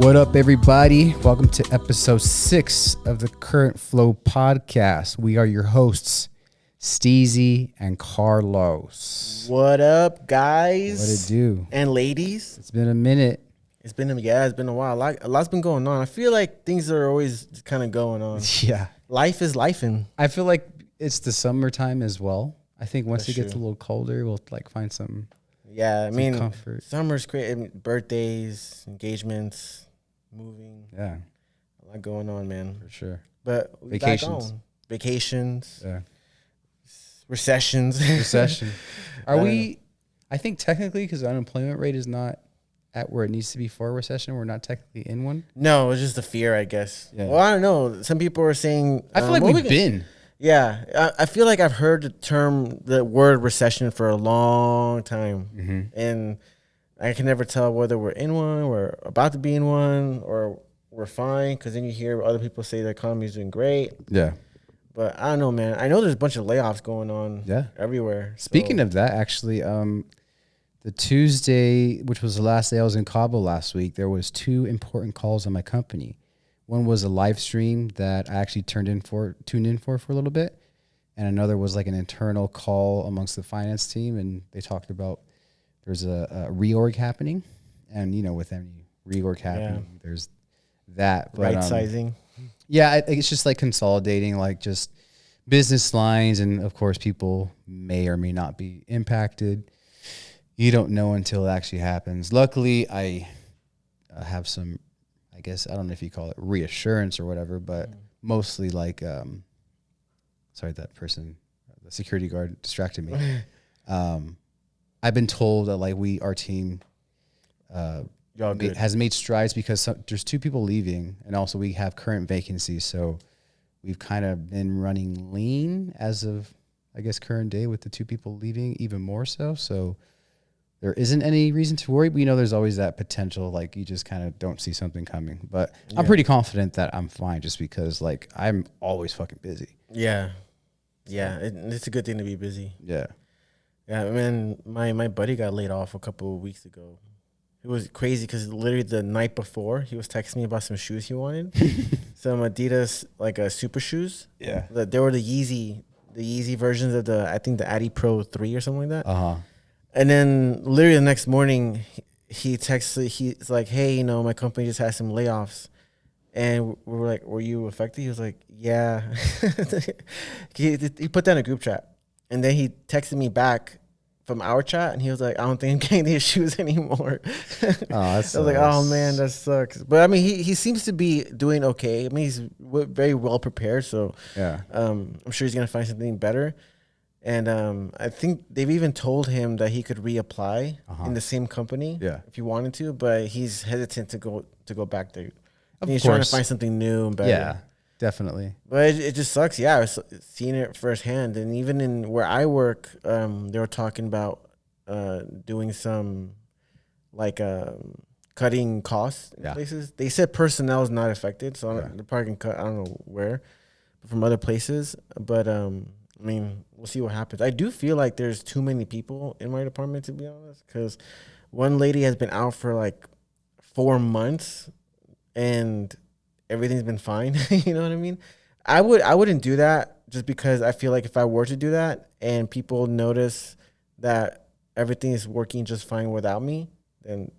What up, everybody? Welcome to episode 6 of the Current Flow podcast. We are your hosts, Steezy and Carlos. What up, guys? What it do? And ladies? It's been a minute. It's been a while. A lot's been going on. I feel like things are always kind of going on. Yeah. Life is lifing. I feel like it's the summertime as well. I think once That's it gets true. a little colder, we'll find some. Yeah, I mean, comfort. summer's great. I mean, birthdays, engagements, moving. Yeah, A lot going on, man. for sure. But we Vacations. back on. Vacations. Yeah. Recessions. Recession. Are I we? I think technically, because the unemployment rate is not at where it needs to be for a recession, we're not technically in one. No, it's just the fear, I guess. Yeah. Well, I don't know. Some people are saying. I feel like well, we've we can- been. Yeah, I feel like I've heard the word recession for a long time, Mm-hmm. and I can never tell whether we're in one, we're about to be in one, or we're fine. Because then you hear other people say the economy is doing great, Yeah. but I don't know, man. I know there's a bunch of layoffs going on, Yeah. everywhere. Speaking of that, actually, the Tuesday, which was the last day I was in Cabo last week, there was 2 important calls on my company. One was a live stream that I actually tuned in for a little bit, and another was like an internal call amongst the finance team, and they talked about there's a reorg happening, and with any reorg happening, there's that. But, right sizing. Yeah, it's just like consolidating, like just business lines, and of course, people may or may not be impacted. You don't know until it actually happens. Luckily, I have some, I guess, I don't know if you call it reassurance or whatever, but mostly like, sorry, that person, the security guard distracted me. I've been told that like our team Y'all good. has made strides because there's 2 people leaving, and also we have current vacancies. So we've kind of been running lean as of, I guess, current day with the 2 people leaving even more so. So there isn't any reason to worry, but there's always that potential, like you just kind of don't see something coming. But I'm pretty confident that I'm fine just because like I'm always fucking busy. Yeah, it's a good thing to be busy. Yeah. Yeah, I mean, my buddy got laid off a couple of weeks ago. It was crazy because literally the night before, he was texting me about some shoes he wanted, some Adidas super shoes. Yeah. They were the Yeezy versions of I think the Adi Pro 3 or something like that. Uh-huh. And then literally the next morning, he texted. He's like, "Hey, my company just had some layoffs," and we were like, "Were you affected?" He was like, "Yeah." he put that in a group chat, and then he texted me back from our chat, and he was like, "I don't think I'm getting these shoes anymore." Oh, that's I was like, "Oh man, that sucks." But I mean, he seems to be doing okay. I mean, he's very well prepared, so yeah. I'm sure he's gonna find something better. And I think they've even told him that he could reapply in the same company if he wanted to, but he's hesitant to go back there. He's trying to find something new and better. Yeah, definitely. But it just sucks. Yeah, I was seeing it firsthand. And even in where I work, they were talking about doing some cutting costs in places. They said personnel is not affected, so they're probably going to cut, I don't know where, but from other places. But I mean, we'll see what happens. I do feel like there's too many people in my department, to be honest, because one lady has been out for like 4 months and everything's been fine. You know what I mean? I wouldn't do that just because I feel like if I were to do that and people notice that everything is working just fine without me, then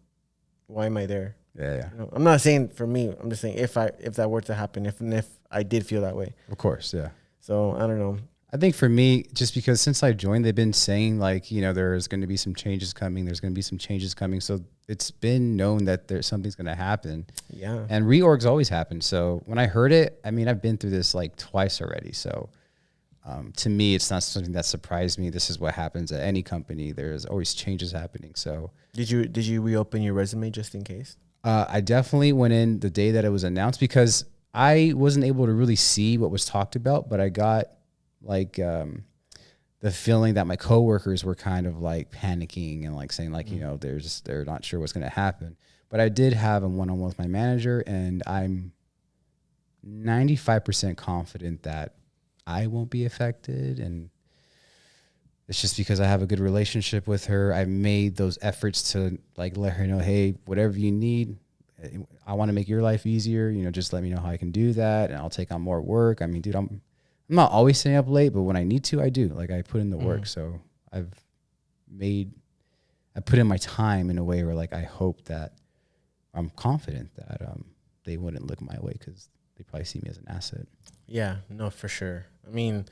why am I there? Yeah. I'm not saying for me. I'm just saying if that were to happen, if I did feel that way. Of course, yeah. So I don't know. I think for me, just because since I joined, they've been saying like, there's going to be some changes coming. There's going to be some changes coming. So it's been known that something's going to happen. Yeah. And reorgs always happen. So when I heard it, I mean, I've been through this like twice already. So to me, it's not something that surprised me. This is what happens at any company. There's always changes happening. So Did you reopen your resume just in case? I definitely went in the day that it was announced because I wasn't able to really see what was talked about, but I got like the feeling that my coworkers were kind of like panicking and like saying like, they're not sure what's going to happen. But I did have a one-on-one with my manager, and I'm 95% confident that I won't be affected. And it's just because I have a good relationship with her. I made those efforts to like let her know, hey, whatever you need, I want to make your life easier. You know, just let me know how I can do that, and I'll take on more work. I mean, dude, I'm not always staying up late, but when I need to, I do. Like I put in the work. So I put in my time in a way where like I hope that I'm confident that they wouldn't look my way because they probably see me as an asset. Yeah, no, for sure. I mean,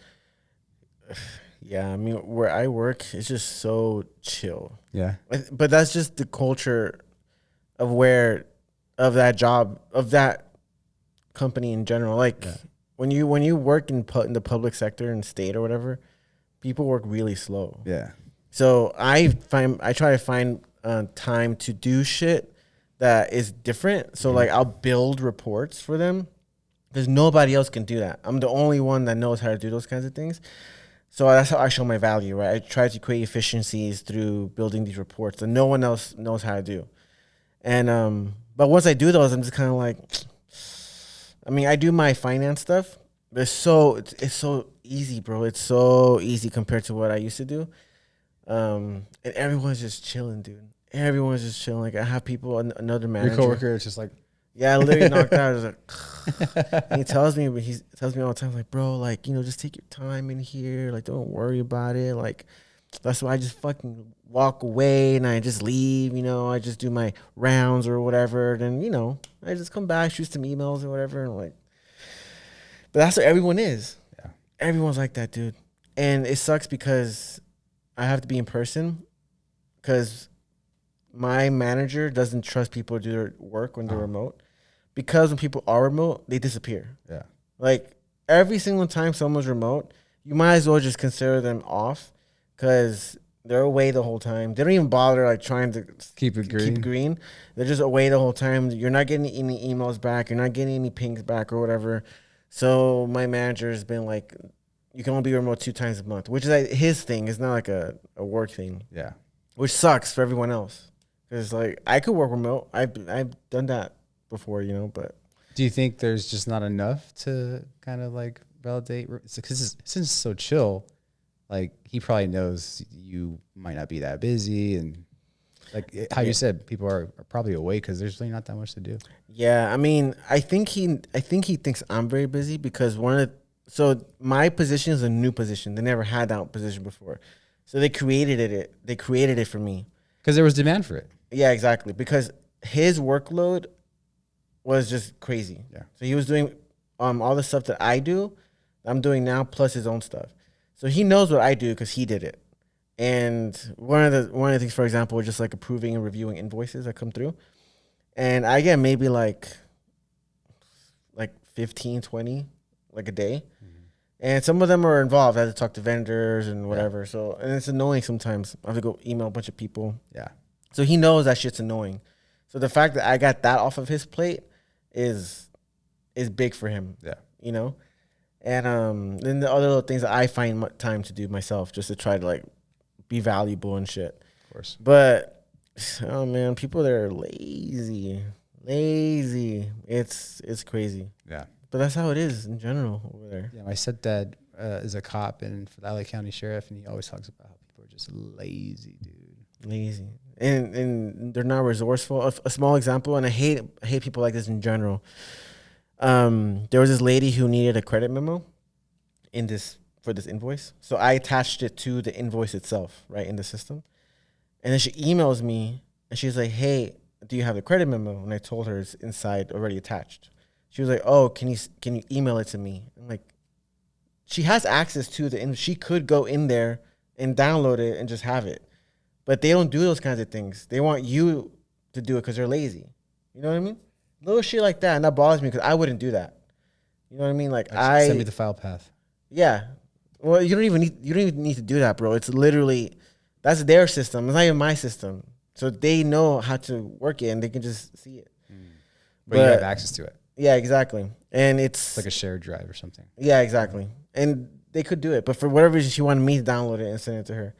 yeah, I mean, where I work, it's just so chill. Yeah. But that's just the culture of that job, of that company in general. Like when you work in the public sector and state or whatever, people work really slow. Yeah. So I try to find time to do shit that is different. So like I'll build reports for them because nobody else can do that. I'm the only one that knows how to do those kinds of things. So that's how I show my value, right? I try to create efficiencies through building these reports that no one else knows how to do. And but once I do those, I'm just kind of like, I mean, I do my finance stuff. But it's so easy, bro. It's so easy compared to what I used to do. And everyone's just chilling, dude. Everyone's just chilling. Like I have people, another manager. Your coworker is just like, yeah, I literally knocked out. I was like, and he tells me all the time, like, bro, like, you know, just take your time in here. Like, don't worry about it. Like, that's why I just fucking walk away and I just leave. You know, I just do my rounds or whatever. Then, you know, I just come back, shoot some emails or whatever. And like, but that's what everyone is. Yeah, everyone's like that, dude. And it sucks because I have to be in person because my manager doesn't trust people to do their work when they're remote. Because when people are remote, they disappear. Yeah. Like every single time someone's remote, you might as well just consider them off because they're away the whole time. They don't even bother like trying to keep it green. They're just away the whole time. You're not getting any emails back. You're not getting any pings back or whatever. So my manager has been like, you can only be remote 2 times a month, which is like his thing. It's not like a work thing. Yeah. Which sucks for everyone else. Because like I could work remote. I've done that before, you know, but. Do you think there's just not enough to kind of like validate? Because since it's so chill, like he probably knows you might not be that busy. And like how you said, people are probably awake because there's really not that much to do. Yeah, I mean, I think he thinks I'm very busy because so my position is a new position. They never had that position before. So they created it. They created it for me. Because there was demand for it. Yeah, exactly. Because his workload was just crazy. Yeah. So he was doing all the stuff that I do, I'm doing now, plus his own stuff. So he knows what I do because he did it. And one of the things, for example, was just like approving and reviewing invoices that come through. And I get maybe like 15, 20 like a day. Mm-hmm. And some of them are involved. I have to talk to vendors and whatever. Yeah. So, and it's annoying sometimes. I have to go email a bunch of people. Yeah. So he knows that shit's annoying. So the fact that I got that off of his plate is big for him. Yeah. You know? And then the other little things that I find time to do myself just to try to like be valuable and shit. Of course. But oh man, people that are lazy. It's crazy. Yeah. But that's how it is in general over there. Yeah, my stepdad is a cop and for the LA County Sheriff, and he always talks about how people are just lazy, dude. Lazy. And they're not resourceful. A small example, and I hate people like this in general. There was this lady who needed a credit memo for this invoice. So I attached it to the invoice itself, right, in the system. And then she emails me and she's like, "Hey, do you have the credit memo?" And I told her it's inside already attached. She was like, "Oh, can you email it to me?" I'm like, she has access to she could go in there and download it and just have it. But they don't do those kinds of things. They want you to do it because they're lazy. You know what I mean? Little shit like that, and that bothers me because I wouldn't do that. You know what I mean? Like send me the file path. Yeah. Well, you don't even need to do that, bro. It's literally that's their system. It's not even my system. So they know how to work it and they can just see it. But you have access to it. Yeah, exactly. And it's like a shared drive or something. Yeah, exactly. And they could do it, but for whatever reason, she wanted me to download it and send it to her.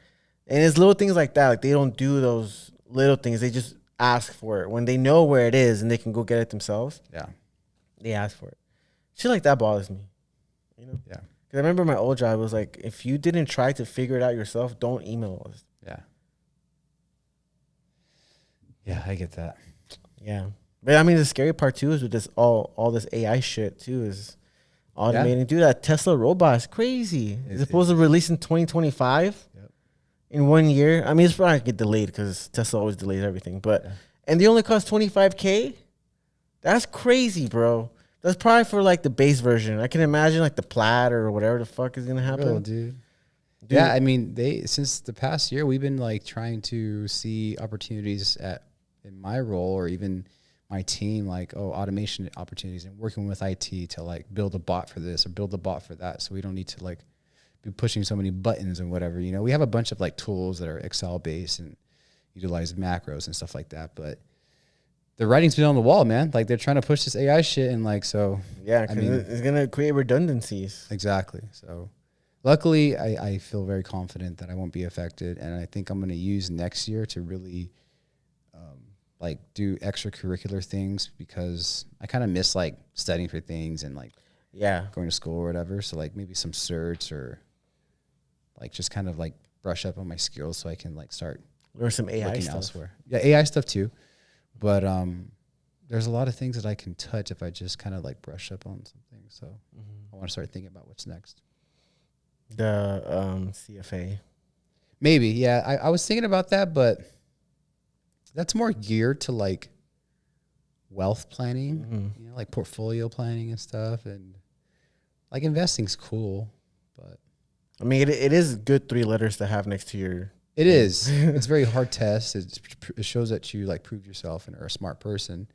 And it's little things like that. Like they don't do those little things. They just ask for it when they know where it is and they can go get it themselves. Yeah, they ask for it. Shit like that bothers me. You know. Yeah. Because I remember my old job was like, if you didn't try to figure it out yourself, don't email us. Yeah. Yeah, I get that. Yeah. But I mean, the scary part too is with this all this AI shit too is automating. Yeah. Dude, that Tesla robot is crazy. It's supposed to release in 2025 Yep. in 1 year. I mean, it's probably gonna get delayed because Tesla always delays everything. But and they only cost 25K. That's crazy, bro. That's probably for like the base version. I can imagine like the Plaid or whatever the fuck is gonna happen. Real, dude. Yeah, I mean, since the past year, we've been like trying to see opportunities in my role or even my team, like automation opportunities and working with IT to like build a bot for this or build a bot for that, so we don't need to like be pushing so many buttons and whatever. You know, we have a bunch of like tools that are Excel based and utilize macros and stuff like that, but the writing's been on the wall, man. Like they're trying to push this AI shit and like so. Yeah, because it's gonna create redundancies. Exactly. So luckily, I feel very confident that I won't be affected, and I think I'm going to use next year to really like do extracurricular things because I kind of miss like studying for things and like going to school or whatever. So like maybe some certs or like just kind of like brush up on my skills so I can like start learn some AI looking stuff. Elsewhere. Yeah, AI stuff too, but there's a lot of things that I can touch if I just kind of like brush up on something. So I want to start thinking about what's next. The CFA. Maybe, yeah. I was thinking about that, but that's more geared to like wealth planning, you know, like portfolio planning and stuff. And like investing's cool, but I mean, it is good 3 letters to have next to your. It is. It's a very hard test. It shows that you like proved yourself and are a smart person.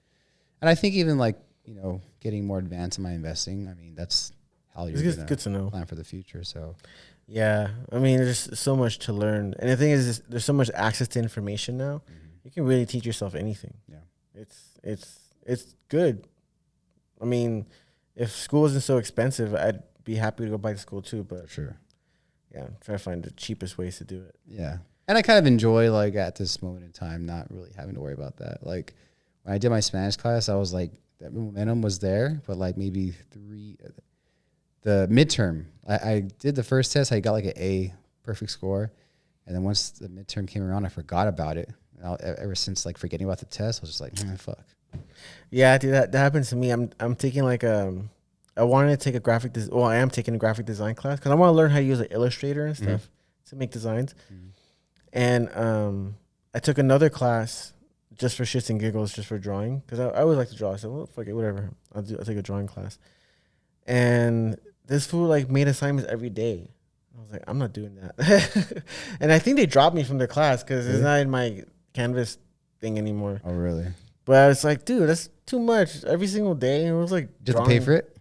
And I think even like, you know, getting more advanced in my investing, I mean, that's how you're going to plan for the future. So, yeah, I mean, there's so much to learn. And the thing is there's so much access to information now. You can really teach yourself anything. Yeah. It's good. I mean, if school wasn't so expensive, I'd be happy to go back to school too, but sure. Yeah, try to find the cheapest ways to do it. Yeah. And I kind of enjoy like at this moment in time not really having to worry about that. Like when I did my Spanish class, I was like that momentum was there, but like maybe the midterm, I did the first test, I got like an A, perfect score. And then once the midterm came around, I forgot about it. And ever since like forgetting about the test, I was just like, fuck. Yeah, dude, that happens to me. I'm taking like I wanted to take a I am taking a graphic design class because I want to learn how to use like Illustrator and stuff to make designs. And I took another class just for shits and giggles, just for drawing, because I always like to draw. I said, well, fuck it, whatever. I'll take a drawing class. And this fool like made assignments every day. I was like, I'm not doing that. And I think they dropped me from the class because it's not in my Canvas thing anymore. Oh, really? But I was like, dude, that's too much every single day. And it was like, did you pay for it?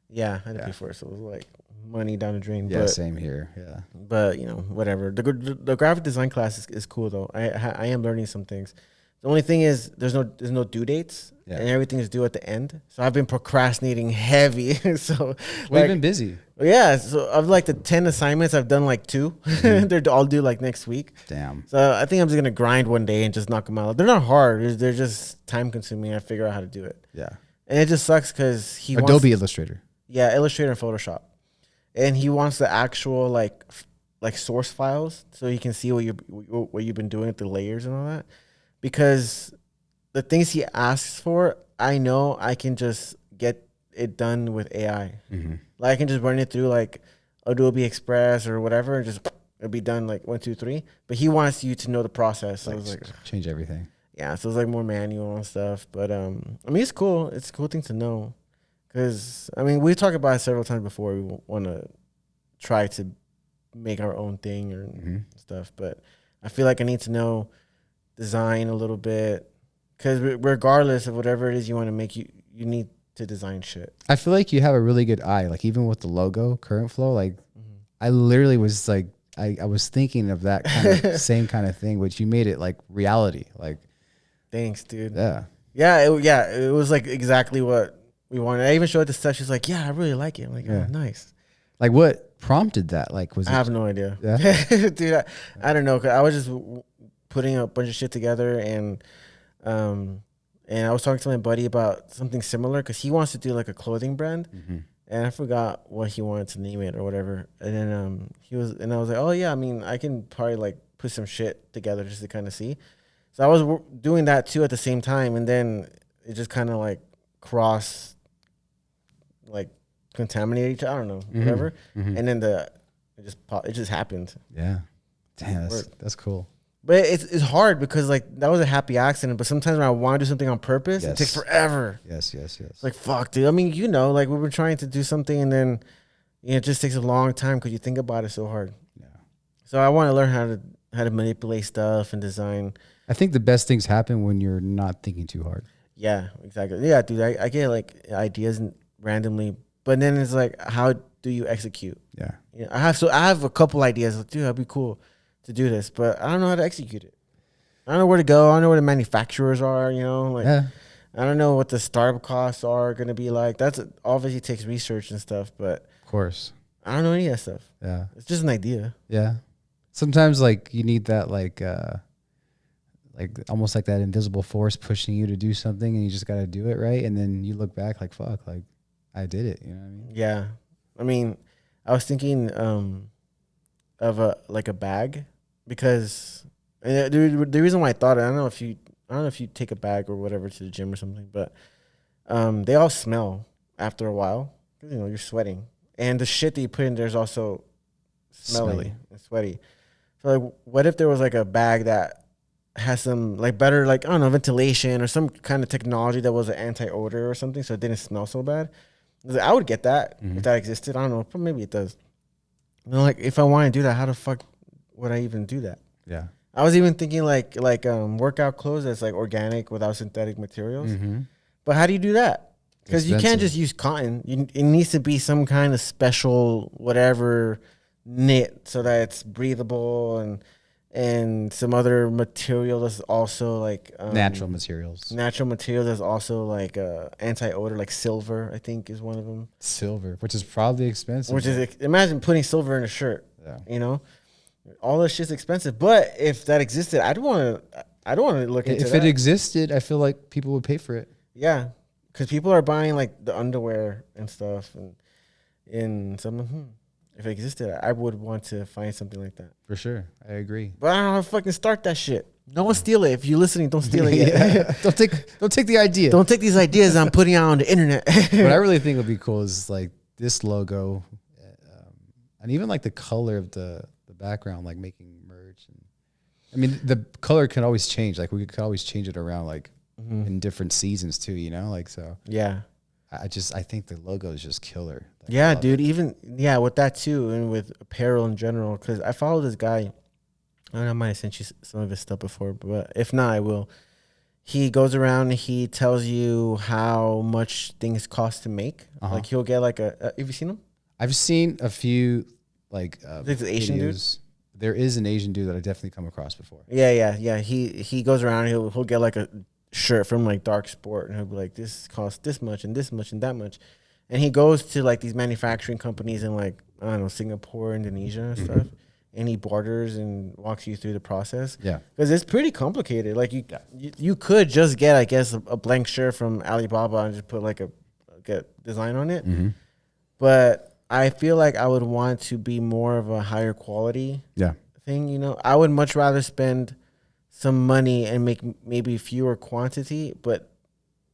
Yeah, I had to pay for it. So it was like money down the drain. Yeah, same here. Yeah. But, you know, whatever. The graphic design class is cool, though. I am learning some things. The only thing is there's no due dates and everything is due at the end. So I've been procrastinating heavy. So we've been busy. Yeah. So of like the 10 assignments, I've done like 2. They're all due like next week. Damn. So I think I'm just going to grind one day and just knock them out. They're not hard. They're just time consuming. I figure out how to do it. Yeah. And it just sucks because Adobe Illustrator. Yeah, Illustrator and Photoshop. And he wants the actual like source files so you can see what you've been doing with the layers and all that. Because the things he asks for, I know I can just get it done with AI. Like I can just run it through like Adobe Express or whatever, and just it'll be done like 1, 2, 3. But he wants you to know the process. So like, I was like, change everything. Yeah, so it's like more manual and stuff. But I mean, it's cool. It's a cool thing to know. Because I mean, we talked about it several times before. We want to try to make our own thing or stuff. But I feel like I need to know design a little bit, because regardless of whatever it is you want to make, you need to design shit. I feel like you have a really good eye, like even with the logo Current Flow, like I literally was like I was thinking of that kind of same kind of thing, which you made it like reality. Like thanks, dude. It was like exactly what we wanted. I even showed it to Steph. She's like, yeah, I really like it. I'm like, oh, nice. Like what prompted that? Like I have no idea. Yeah. Dude, I don't know, 'cause I was just putting a bunch of shit together, and I was talking to my buddy about something similar because he wants to do like a clothing brand, and I forgot what he wanted to name it or whatever. And then I was like, oh yeah, I mean, I can probably like put some shit together just to kind of see. So I was doing that too at the same time, and then it just kind of like cross, like contaminate each other. I don't know, whatever. And then it just happened. Yeah. Damn, that's cool. But it's hard because like that was a happy accident. But sometimes when I want to do something on purpose, it takes forever. Yes. It's like, fuck, dude. I mean, like we were trying to do something and then it just takes a long time because you think about it so hard. Yeah. So I want to learn how to manipulate stuff and design. I think the best things happen when you're not thinking too hard. Yeah, exactly. Yeah, dude. I get like ideas randomly, but then it's like, how do you execute? Yeah. I have a couple ideas. Like, dude, that'd be cool to do this, but I don't know how to execute it. I don't know where to go. I don't know where the manufacturers are. Like I don't know what the startup costs are going to be like. That's obviously takes research and stuff, but of course, I don't know any of that stuff. Yeah, it's just an idea. Yeah, sometimes like you need that like almost like that invisible force pushing you to do something, and you just got to do it right, and then you look back like fuck, like I did it. You know what I mean? Yeah, I mean, I was thinking of a bag. Because the reason why I thought it, I don't know if you take a bag or whatever to the gym or something, but they all smell after a while because you're sweating, and the shit that you put in there is also smelly and sweaty. So like, what if there was like a bag that has some like better, like I don't know, ventilation or some kind of technology that was an anti-odor or something, so it didn't smell so bad? I would get that if that existed. I don't know, but maybe it does. Like if I want to do that, how the fuck would I even do that? Yeah, I was even thinking like workout clothes that's like organic without synthetic materials. But how do you do that? Because you can't just use cotton. It needs to be some kind of special whatever knit so that it's breathable and some other material that's also like natural materials. Natural material that's also like anti-odor, like silver. I think is one of them. Silver, which is probably expensive. Imagine putting silver in a shirt. Yeah. All this shit's expensive, but if that existed, I don't want to look into it existed, I feel like people would pay for it. Yeah, because people are buying like the underwear and stuff, and if it existed, I would want to find something like that. For sure, I agree. But I don't know how to fucking start that shit. No one steal it. If you're listening, don't steal it yet. Don't take the idea. Don't take these ideas I'm putting out on the internet. What I really think would be cool is like this logo, and even like the color of the background, like making merch. And I mean, the color can always change. Like we could always change it around, like in different seasons too. Like so. Yeah. I think the logo is just killer. Like, yeah, dude. Even with that too, and with apparel in general. Because I follow this guy. I don't know, I might have sent you some of his stuff before, but if not, I will. He goes around and he tells you how much things cost to make. Like he'll get like have you seen him? I've seen a few. Like the Asian dudes. There is an Asian dude that I definitely come across before. Yeah. He goes around. He'll get like a shirt from like Dark Sport, and he'll be like, this costs this much and this much and that much, and he goes to like these manufacturing companies in like I don't know, Singapore, Indonesia, and stuff, and he barters and walks you through the process. Yeah, because it's pretty complicated. Like you could just get, I guess, a blank shirt from Alibaba and just put like a design on it, but I feel like I would want to be more of a higher quality thing. I would much rather spend some money and make maybe fewer quantity, but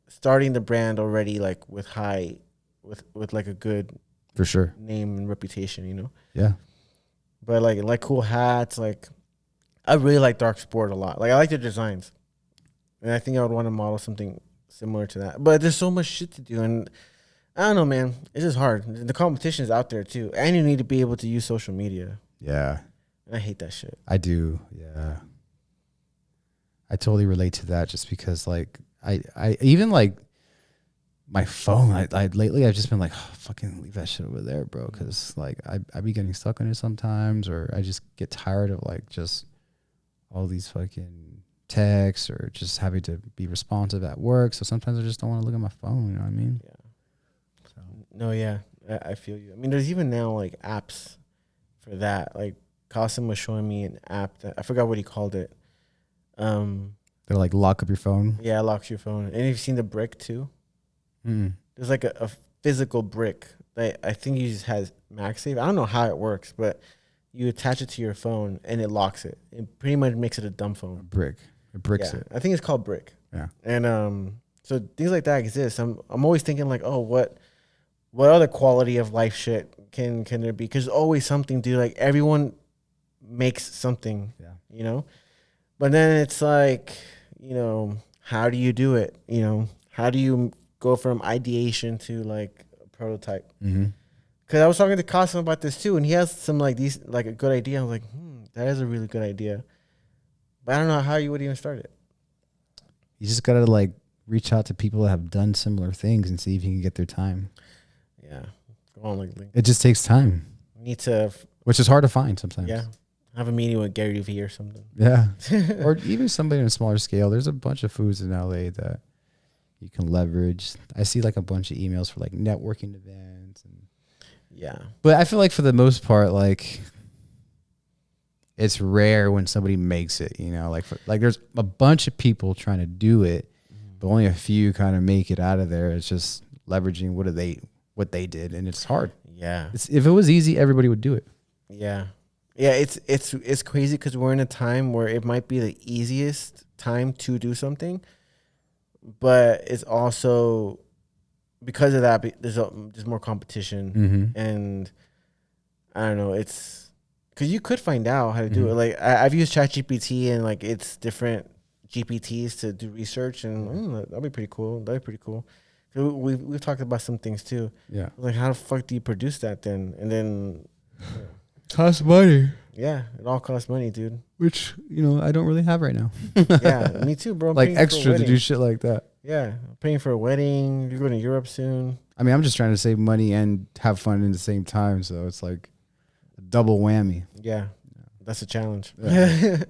starting the brand already like with like a good for sure name and reputation. Yeah. But like cool hats, like I really like Dark Sport a lot. Like I like their designs, and I think I would want to model something similar to that. But there's so much shit to do, and I don't know, man. It's just hard. The competition is out there too, and you need to be able to use social media. Yeah, and I hate that shit. I do. Yeah, I totally relate to that. Just because, like, I even like my phone. I lately I've just been like, oh, fucking leave that shit over there, bro. Because like I be getting stuck on it sometimes, or I just get tired of like just all these fucking texts, or just having to be responsive at work. So sometimes I just don't want to look at my phone. You know what I mean? Yeah. No, yeah, I feel you. I mean, there's even now like apps for that. Like Qasim was showing me an app that I forgot what he called it. They're like lock up your phone. Yeah, it locks your phone. And you've seen the brick too. There's like a physical brick that I think just has MagSafe. I don't know how it works, but you attach it to your phone and it locks it. It pretty much makes it a dumb phone. It bricks it. I think it's called brick. Yeah. And So things like that exist. I'm always thinking like, oh, what other quality of life shit can there be? Because always something, dude. Like everyone makes something, Yeah. you know. But then it's like, how do you do it? How do you go from ideation to like a prototype? Mm-hmm. Because I was talking to Cosmo about this too, and he has some like these like a good idea. I was like, that is a really good idea, but I don't know how you would even start it. You just gotta like reach out to people that have done similar things and see if you can get their time. Yeah, go on like it just takes time. Need to, which is hard to find sometimes. Yeah, have a meeting with Gary Vee or something. Yeah, or even somebody on a smaller scale. There's a bunch of foods in LA that you can leverage. I see like a bunch of emails for like networking events and yeah. But I feel like for the most part, like it's rare when somebody makes it. Like there's a bunch of people trying to do it, but only a few kind of make it out of there. It's just leveraging what they did, and it's hard. Yeah. If it was easy, everybody would do it. Yeah. Yeah, it's crazy because we're in a time where it might be the easiest time to do something, but it's also because of that there's more competition, and I don't know. It's because you could find out how to do it. Like I've used ChatGPT and like it's different GPTs to do research, and that'd be pretty cool. That'd be pretty cool. So we've talked about some things too. Yeah, like how the fuck do you produce that then? And then. Costs money. Yeah, it all costs money, dude. Which, I don't really have right now. Yeah, me too, bro. Like extra to do shit like that. Yeah, I'm paying for a wedding. You're going to Europe soon. I mean, I'm just trying to save money and have fun at the same time. So it's like a double whammy. Yeah, that's a challenge. Yeah.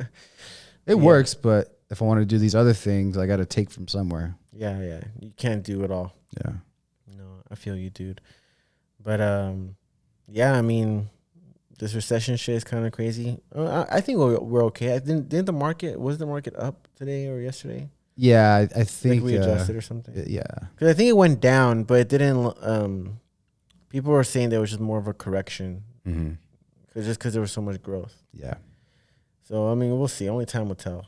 It works, but if I want to do these other things, I got to take from somewhere. Yeah. You can't do it all. Yeah. No, I feel you, dude. But, yeah, I mean, this recession shit is kind of crazy. I think we're okay. Didn't the market up today or yesterday? Yeah, I think we adjusted or something. Yeah, because I think it went down, but it didn't. People were saying there was just more of a correction, because there was so much growth. Yeah. So I mean, we'll see. Only time will tell.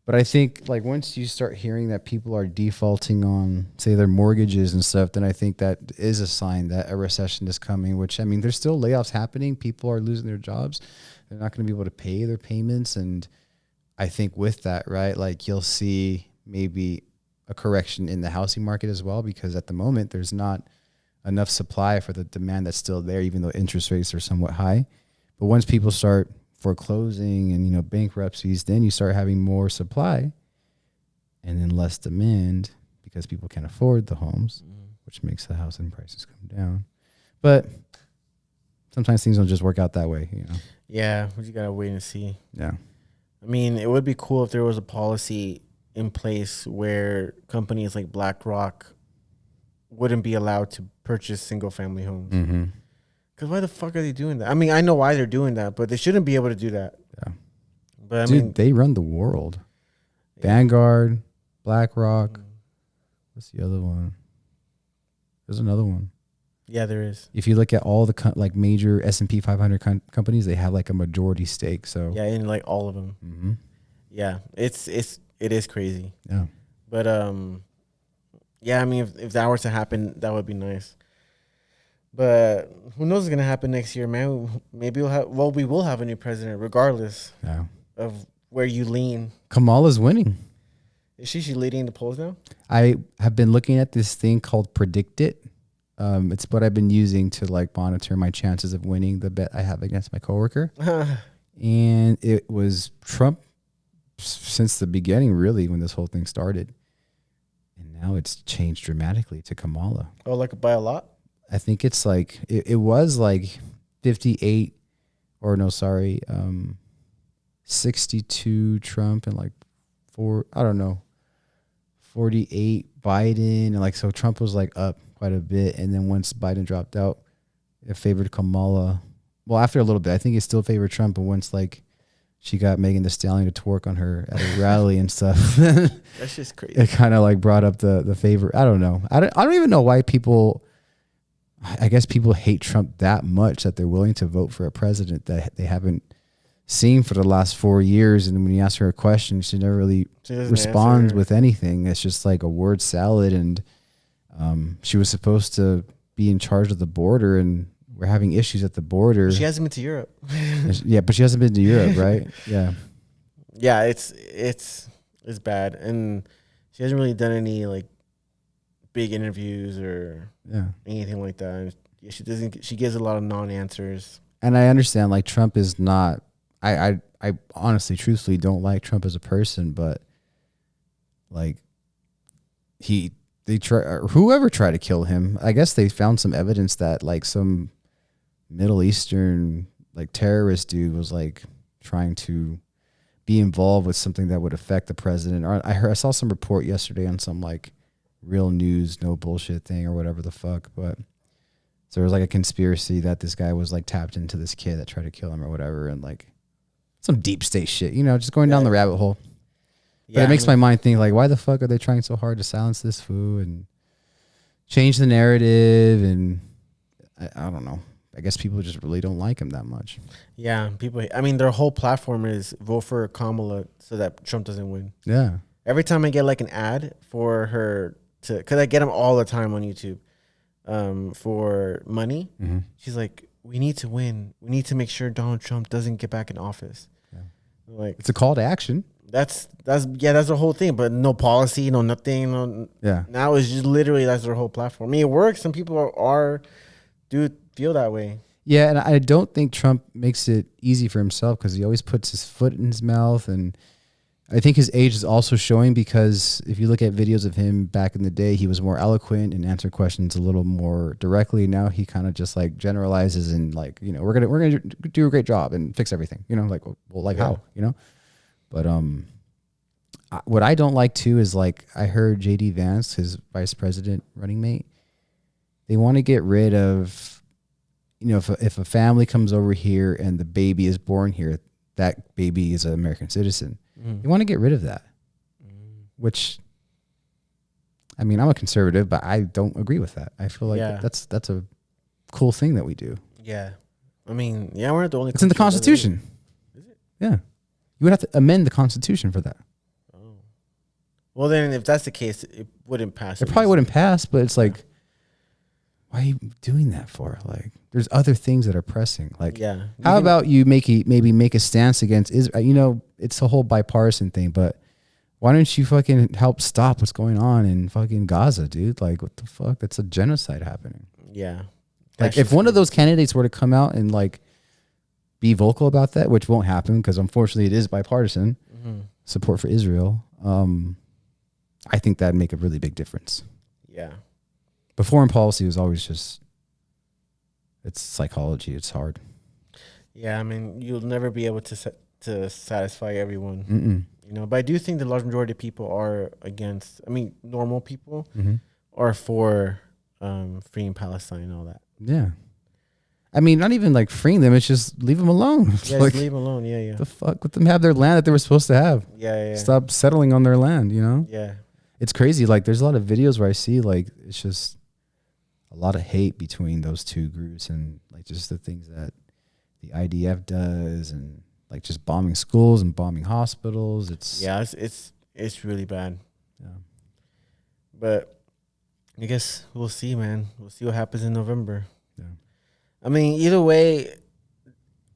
But I think like once you start hearing that people are defaulting on, say, their mortgages and stuff, then I think that is a sign that a recession is coming, which, I mean, there's still layoffs happening. People are losing their jobs. They're not going to be able to pay their payments. And I think with that, right, like you'll see maybe a correction in the housing market as well, because at the moment there's not enough supply for the demand that's still there, even though interest rates are somewhat high. But once people start foreclosing and bankruptcies, then you start having more supply and then less demand because people can't afford the homes, which makes the housing prices come down. But sometimes things don't just work out that way. Yeah, we just gotta wait and see. Yeah, I mean, it would be cool if there was a policy in place where companies like BlackRock wouldn't be allowed to purchase single family homes. Because why the fuck are they doing that? I mean, I know why they're doing that, but they shouldn't be able to do that. Yeah. But Dude, I mean, they run the world. Yeah. Vanguard, BlackRock. What's the other one? There's another one. Yeah, there is. If you look at all the major S&P 500 companies, they have like a majority stake. So yeah, in like all of them. Yeah, it is crazy. Yeah. But yeah, I mean, if that were to happen, that would be nice. But who knows what's gonna happen next year, man? Maybe we will have a new president, regardless of where you lean. Kamala's winning. Is she leading the polls now? I have been looking at this thing called Predict It. It's what I've been using to like monitor my chances of winning the bet I have against my coworker. And it was Trump since the beginning, really, when this whole thing started. And now it's changed dramatically to Kamala. Oh, like by a lot? I think it's like, it was like 58, 62 Trump and like 48 Biden. And like, so Trump was like up quite a bit. And then once Biden dropped out, it favored Kamala. Well, after a little bit, I think it still favored Trump. But once like she got Megan Thee Stallion to twerk on her at a rally and stuff, that's just crazy. It kind of like brought up the favor. I don't know. I don't even know why people, I guess people hate Trump that much that they're willing to vote for a president that they haven't seen for the last 4 years. And when you ask her a question, she never really responds with anything. It's just like a word salad. And she was supposed to be in charge of the border, and we're having issues at the border. She hasn't been to Europe. Yeah, but she hasn't been to Europe, right? Yeah. Yeah, it's bad, and she hasn't really done any like big interviews or anything like that. And she doesn't. She gives a lot of non-answers. And I understand, like, Trump is not. I honestly, truthfully, don't like Trump as a person, but like they try, or whoever tried to kill him. I guess they found some evidence that like some Middle Eastern like terrorist dude was like trying to be involved with something that would affect the president. Or I saw some report yesterday on some like real news, no bullshit thing or whatever the fuck. But so there was like a conspiracy that this guy was like tapped into this kid that tried to kill him or whatever, and like some deep state shit, you know, just going down the rabbit hole. But it makes my mind think like, why the fuck are they trying so hard to silence this fool and change the narrative? And I don't know. I guess people just really don't like him that much. Yeah, people. I mean, their whole platform is vote for Kamala so that Trump doesn't win. Yeah. Every time I get like an ad for her because I get them all the time on YouTube, for money. Mm-hmm. She's like, we need to win. We need to make sure Donald Trump doesn't get back in office. Yeah. Like, it's a call to action. That's the whole thing. But no policy, no nothing. Yeah. Now it's just literally that's their whole platform. I mean, it works. Some people do feel that way. Yeah, and I don't think Trump makes it easy for himself because he always puts his foot in his mouth, and I think his age is also showing because if you look at videos of him back in the day, he was more eloquent and answered questions a little more directly. Now he kind of just like generalizes and like, you know, we're gonna do a great job and fix everything. You know, like how, you know. But what I don't like too is like I heard JD Vance, his vice president running mate, they want to get rid of, you know, if a family comes over here and the baby is born here, that baby is an American citizen. Mm. They want to get rid of that, which, I mean, I'm a conservative, but I don't agree with that. I feel like that's a cool thing that we do. Yeah. I mean, we're not the only. It's in the Constitution. Is it? Yeah. You would have to amend the Constitution for that. Oh. Well, then if that's the case, it wouldn't pass. It probably wouldn't pass, but it's like, why are you doing that for? Like, there's other things that are pressing. Like, how about you maybe make a stance against Israel? You know, it's a whole bipartisan thing, but why don't you fucking help stop what's going on in fucking Gaza, dude? Like, what the fuck? That's a genocide happening. Yeah. Like, if one of those candidates were to come out and like be vocal about that, which won't happen because unfortunately it is bipartisan support for Israel, I think that'd make a really big difference. Yeah. But foreign policy was always just, it's psychology. It's hard. Yeah, I mean, you'll never be able to satisfy everyone, you know. But I do think the large majority of people are against. I mean, normal people are for freeing Palestine and all that. Yeah, I mean, not even like freeing them. It's just leave them alone. Yeah, like, just leave them alone. Yeah. The fuck, let them have their land that they were supposed to have. Yeah. Stop settling on their land. You know. Yeah. It's crazy. Like, there's a lot of videos where I see like it's just a lot of hate between those two groups, and like just the things that the IDF does, and like just bombing schools and bombing hospitals. It's really bad. Yeah. But I guess we'll see, man. We'll see what happens in November. Yeah. I mean, either way,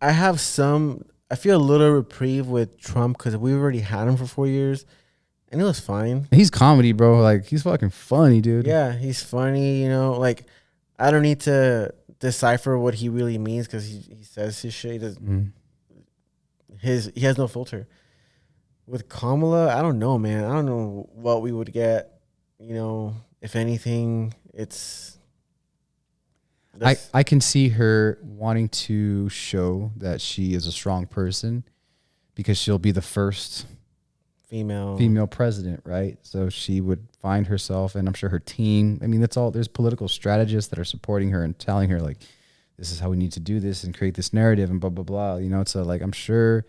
I feel a little reprieve with Trump because we already had him for 4 years. And it was fine. He's comedy, bro. Like, he's fucking funny, dude. Yeah, he's funny, you know. Like, I don't need to decipher what he really means because he says his shit. He has no filter. With Kamala, I don't know, man. I don't know what we would get. You know, if anything, it's... I can see her wanting to show that she is a strong person because she'll be the first... female president, right? So she would find herself, and I'm sure her team, I mean, that's all, there's political strategists that are supporting her and telling her like, this is how we need to do this and create this narrative and blah, blah, blah. You know, so like, I'm sure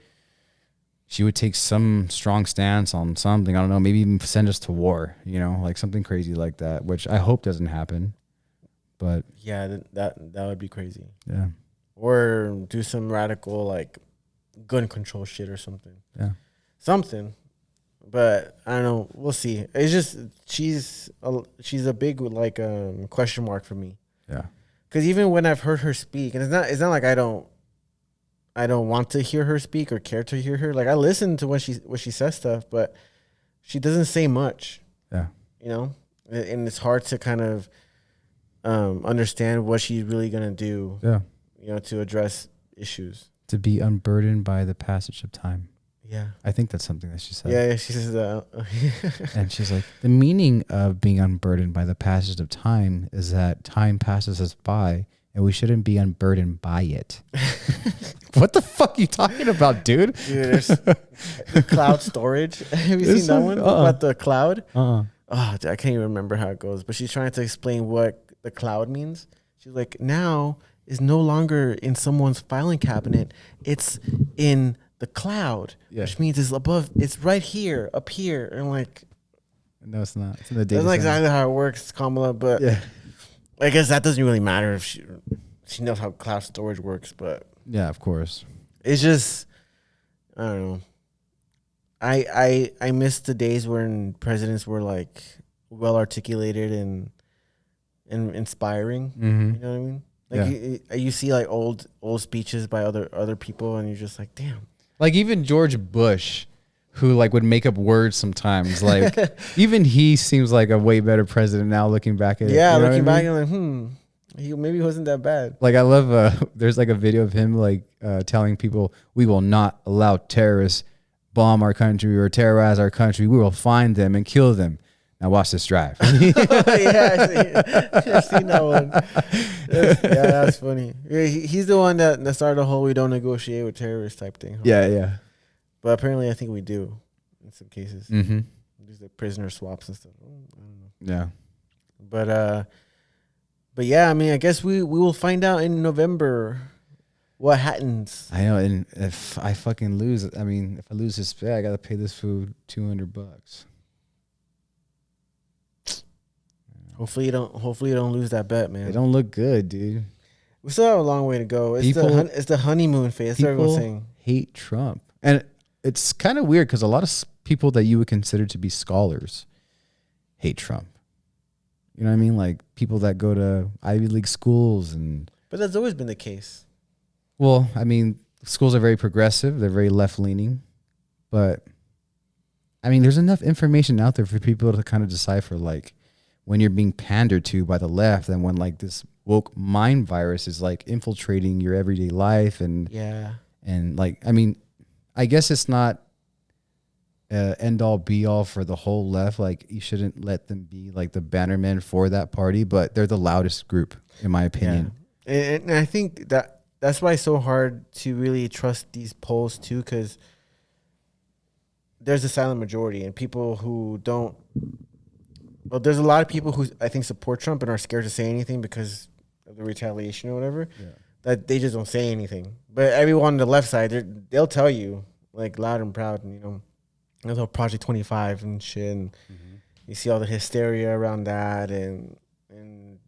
she would take some strong stance on something. I don't know, maybe even send us to war, you know, like something crazy like that, which I hope doesn't happen. But yeah, that would be crazy. Yeah. Or do some radical, like, gun control shit or something. Yeah. Something. But I don't know. We'll see. It's just she's a big like question mark for me. Yeah. Because even when I've heard her speak, and it's not like I don't want to hear her speak or care to hear her. Like I listen to when she says stuff, but she doesn't say much. Yeah. You know, and it's hard to kind of understand what she's really gonna do. Yeah. You know, to address issues. To be unburdened by the passage of time. Yeah. I think that's something that she said. Yeah, she says that. And she's like, the meaning of being unburdened by the passage of time is that time passes us by and we shouldn't be unburdened by it. What the fuck are you talking about, dude? Dude, there's the cloud storage. Have you seen that one? About the cloud? Oh, dude, I can't even remember how it goes. But she's trying to explain what the cloud means. She's like, now is no longer in someone's filing cabinet. It's in the cloud, which means it's above. It's right here, up here. And like, no, it's not. It's in the data. That's not exactly how it works, Kamala. But yeah, I guess that doesn't really matter if she knows how cloud storage works. But yeah, of course. It's just, I don't know. I miss the days when presidents were like well articulated and inspiring. Mm-hmm. You know what I mean? Like you see like old speeches by other people, and you're just like, damn. Like even George Bush, who like would make up words sometimes. Like even he seems like a way better president now, looking back at it. Yeah, looking back, I'm like, he maybe wasn't that bad. Like I love. There's like a video of him like telling people, "We will not allow terrorists bomb our country or terrorize our country. We will find them and kill them." Now watch this drive. Yeah, I've seen that one. That's funny. Yeah, he's the one that started the whole "we don't negotiate with terrorists" type thing. Huh? Yeah. But apparently, I think we do in some cases. Mm-hmm. There's like prisoner swaps and stuff. I don't know. Yeah. But yeah, I mean, I guess we will find out in November what happens. I know, and if I fucking lose, I mean, if I lose this bet, I gotta pay this food $200. Hopefully you don't lose that bet, man. They don't look good, dude. We still have a long way to go. It's the honeymoon phase. That's what everyone's saying. Hate Trump, and it's kind of weird because a lot of people that you would consider to be scholars hate Trump. You know what I mean? Like people that go to Ivy League schools But that's always been the case. Well, I mean, schools are very progressive. They're very left leaning, but I mean, there's enough information out there for people to kind of decipher, like, when you're being pandered to by the left and when like this woke mind virus is like infiltrating your everyday life and like, I mean, I guess it's not end all be all for the whole left. Like you shouldn't let them be like the bannermen for that party, but they're the loudest group in my opinion. Yeah. And I think that's why it's so hard to really trust these polls too, because there's a silent majority and people who don't. Well, there's a lot of people who I think support Trump and are scared to say anything because of the retaliation or whatever. Yeah. That they just don't say anything. But everyone on the left side, they'll tell you like loud and proud, and you know, they'll tell Project 25 and shit. And you see all the hysteria around that, and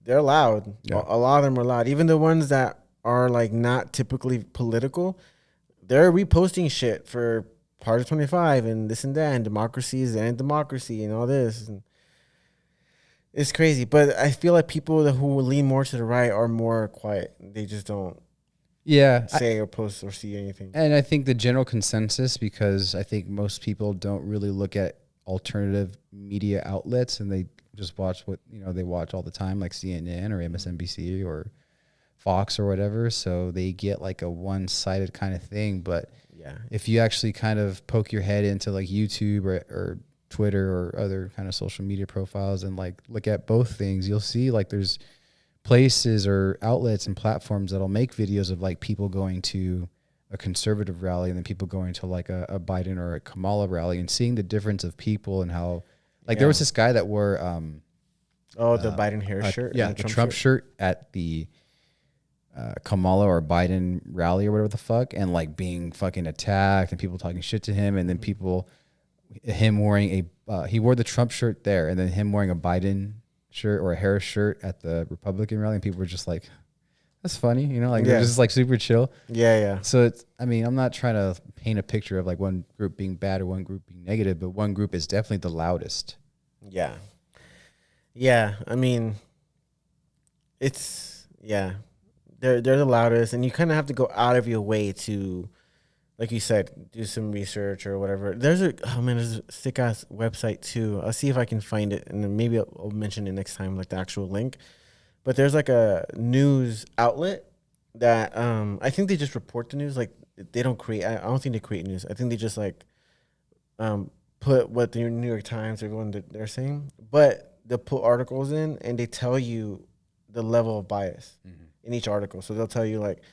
they're loud. Yeah. A lot of them are loud. Even the ones that are like not typically political, they're reposting shit for Project 25 and this and that, and democracies and democracy and all this. And it's crazy, but I feel like people who lean more to the right are more quiet. They just don't say or post or see anything. And I think the general consensus, because I think most people don't really look at alternative media outlets and they just watch what, you know, they watch all the time, like CNN or MSNBC or Fox or whatever. So they get like a one-sided kind of thing. But if you actually kind of poke your head into like YouTube or Twitter or other kind of social media profiles and like look at both things, you'll see like there's places or outlets and platforms that'll make videos of like people going to a conservative rally and then people going to like a Biden or a Kamala rally and seeing the difference of people and how like there was this guy that wore the Biden Harris shirt, the Trump shirt at the Kamala or Biden rally or whatever the fuck, and like being fucking attacked and people talking shit to him, and then him wearing he wore the Trump shirt there, and then him wearing a Biden shirt or a Harris shirt at the Republican rally, and people were just like, that's funny. You know, like they're just like super chill. Yeah. So it's, I mean, I'm not trying to paint a picture of like one group being bad or one group being negative, but one group is definitely the loudest. Yeah. Yeah. I mean, they're the loudest, and you kind of have to go out of your way to, like you said, do some research or whatever. There's a sick ass website too. I'll see if I can find it, and then maybe I'll mention it next time, like the actual link. But there's like a news outlet that I think they just report the news. Like they don't create. I don't think they create news. I think they just like put what the New York Times, everyone that they're saying, but they'll put articles in and they tell you the level of bias in each article. So they'll tell you like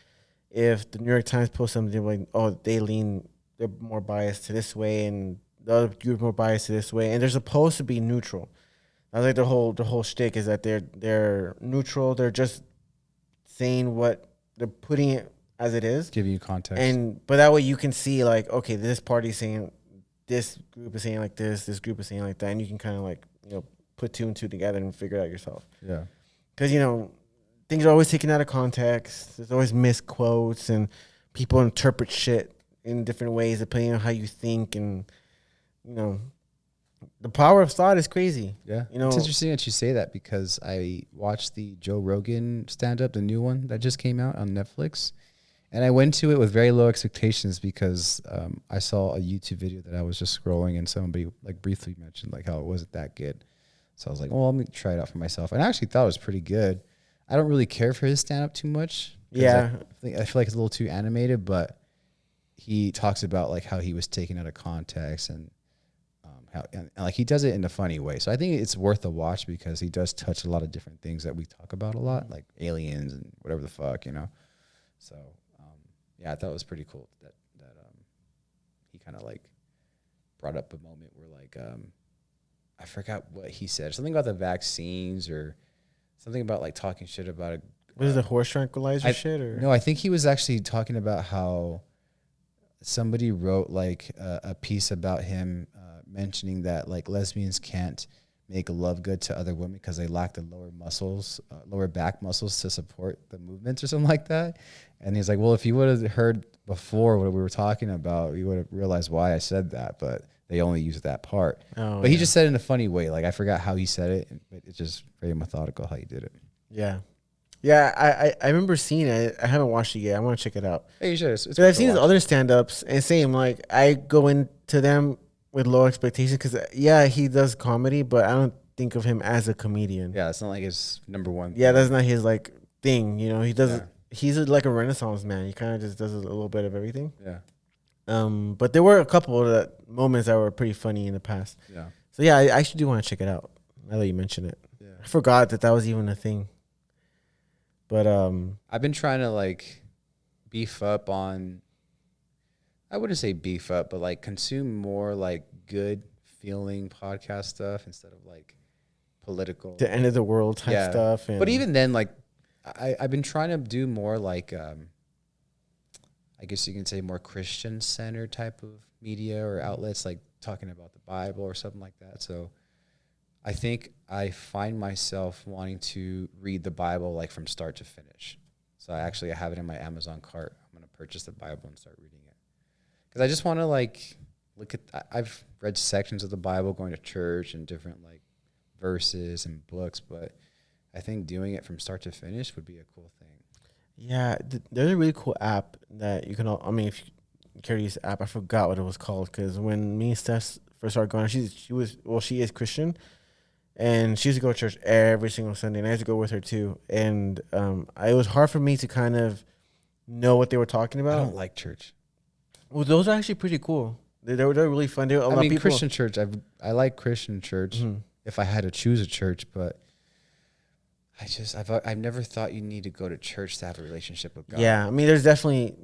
if the New York Times posts something like, oh, they're more biased to this way, and the other group more biased to this way, and they're supposed to be neutral. I think the whole shtick is that they're neutral. They're just saying what they're putting it as it is, Giving you context. but that way you can see like, okay, this party's saying, this group is saying like this group is saying like that, and you can kind of like, put two and two together and figure it out yourself. Yeah. Because things are always taken out of context. There's always misquotes, and people interpret shit in different ways depending on how you think, and the power of thought is crazy. Yeah. It's interesting that you say that, because I watched the Joe Rogan stand-up, the new one that just came out on Netflix. And I went to it with very low expectations because I saw a YouTube video that I was just scrolling, and somebody like briefly mentioned like how it wasn't that good. So I was like, well, let me try it out for myself. And I actually thought it was pretty good. I don't really care for his stand-up too much. Yeah. I feel like it's a little too animated, but he talks about like how he was taken out of context, and how and like he does it in a funny way. So I think it's worth a watch because he does touch a lot of different things that we talk about a lot, like aliens and whatever the fuck, So yeah, I thought it was pretty cool that he kind of like brought up a moment where like I forgot what he said, something about the vaccines or something about like talking shit about it. Was it the horse tranquilizer shit? Or no, I think he was actually talking about how somebody wrote like a piece about him mentioning that like lesbians can't make love good to other women because they lack the lower back muscles to support the movements or something like that. And he's like, well, if you would have heard before what we were talking about, you would have realized why I said that, but they only used that part. But he just said it in a funny way. Like I forgot how he said it, but it's just very methodical how he did it. Yeah. Yeah, I remember seeing it. I haven't watched it yet. I want to check it out. Hey, you should. It's I've seen his other stand-ups, and same, like, I go into them with low expectations because, yeah, he does comedy, but I don't think of him as a comedian. Yeah, it's not like his number one. Yeah, that's not his, like, thing, He doesn't. Yeah. He's like a Renaissance man. He kind of just does a little bit of everything. Yeah. But there were a couple of moments that were pretty funny in the past. Yeah. So, yeah, I actually do want to check it out now that you mention it. Yeah. I forgot that was even a thing. But I've been trying to like beef up on, I wouldn't say beef up, but like consume more like good feeling podcast stuff instead of like political, the end of the world type stuff. But even then, like I've been trying to do more like I guess you can say more Christian centered type of media or outlets, like talking about the Bible or something like that. So I think I find myself wanting to read the Bible like from start to finish. So I have it in my Amazon cart. I'm going to purchase the Bible and start reading it. Because I just want to like look at, I've read sections of the Bible going to church and different like verses and books, but I think doing it from start to finish would be a cool thing. Yeah, there's a really cool app that you can, if you carry this app, I forgot what it was called, because when me and Steph first started going, she is Christian. And she used to go to church every single Sunday, and I used to go with her too. And it was hard for me to kind of know what they were talking about. I don't like church. Well, those are actually pretty cool. They're really fun. Christian church. I like Christian church if I had to choose a church, but I've never thought you need to go to church to have a relationship with God. Yeah, there's definitely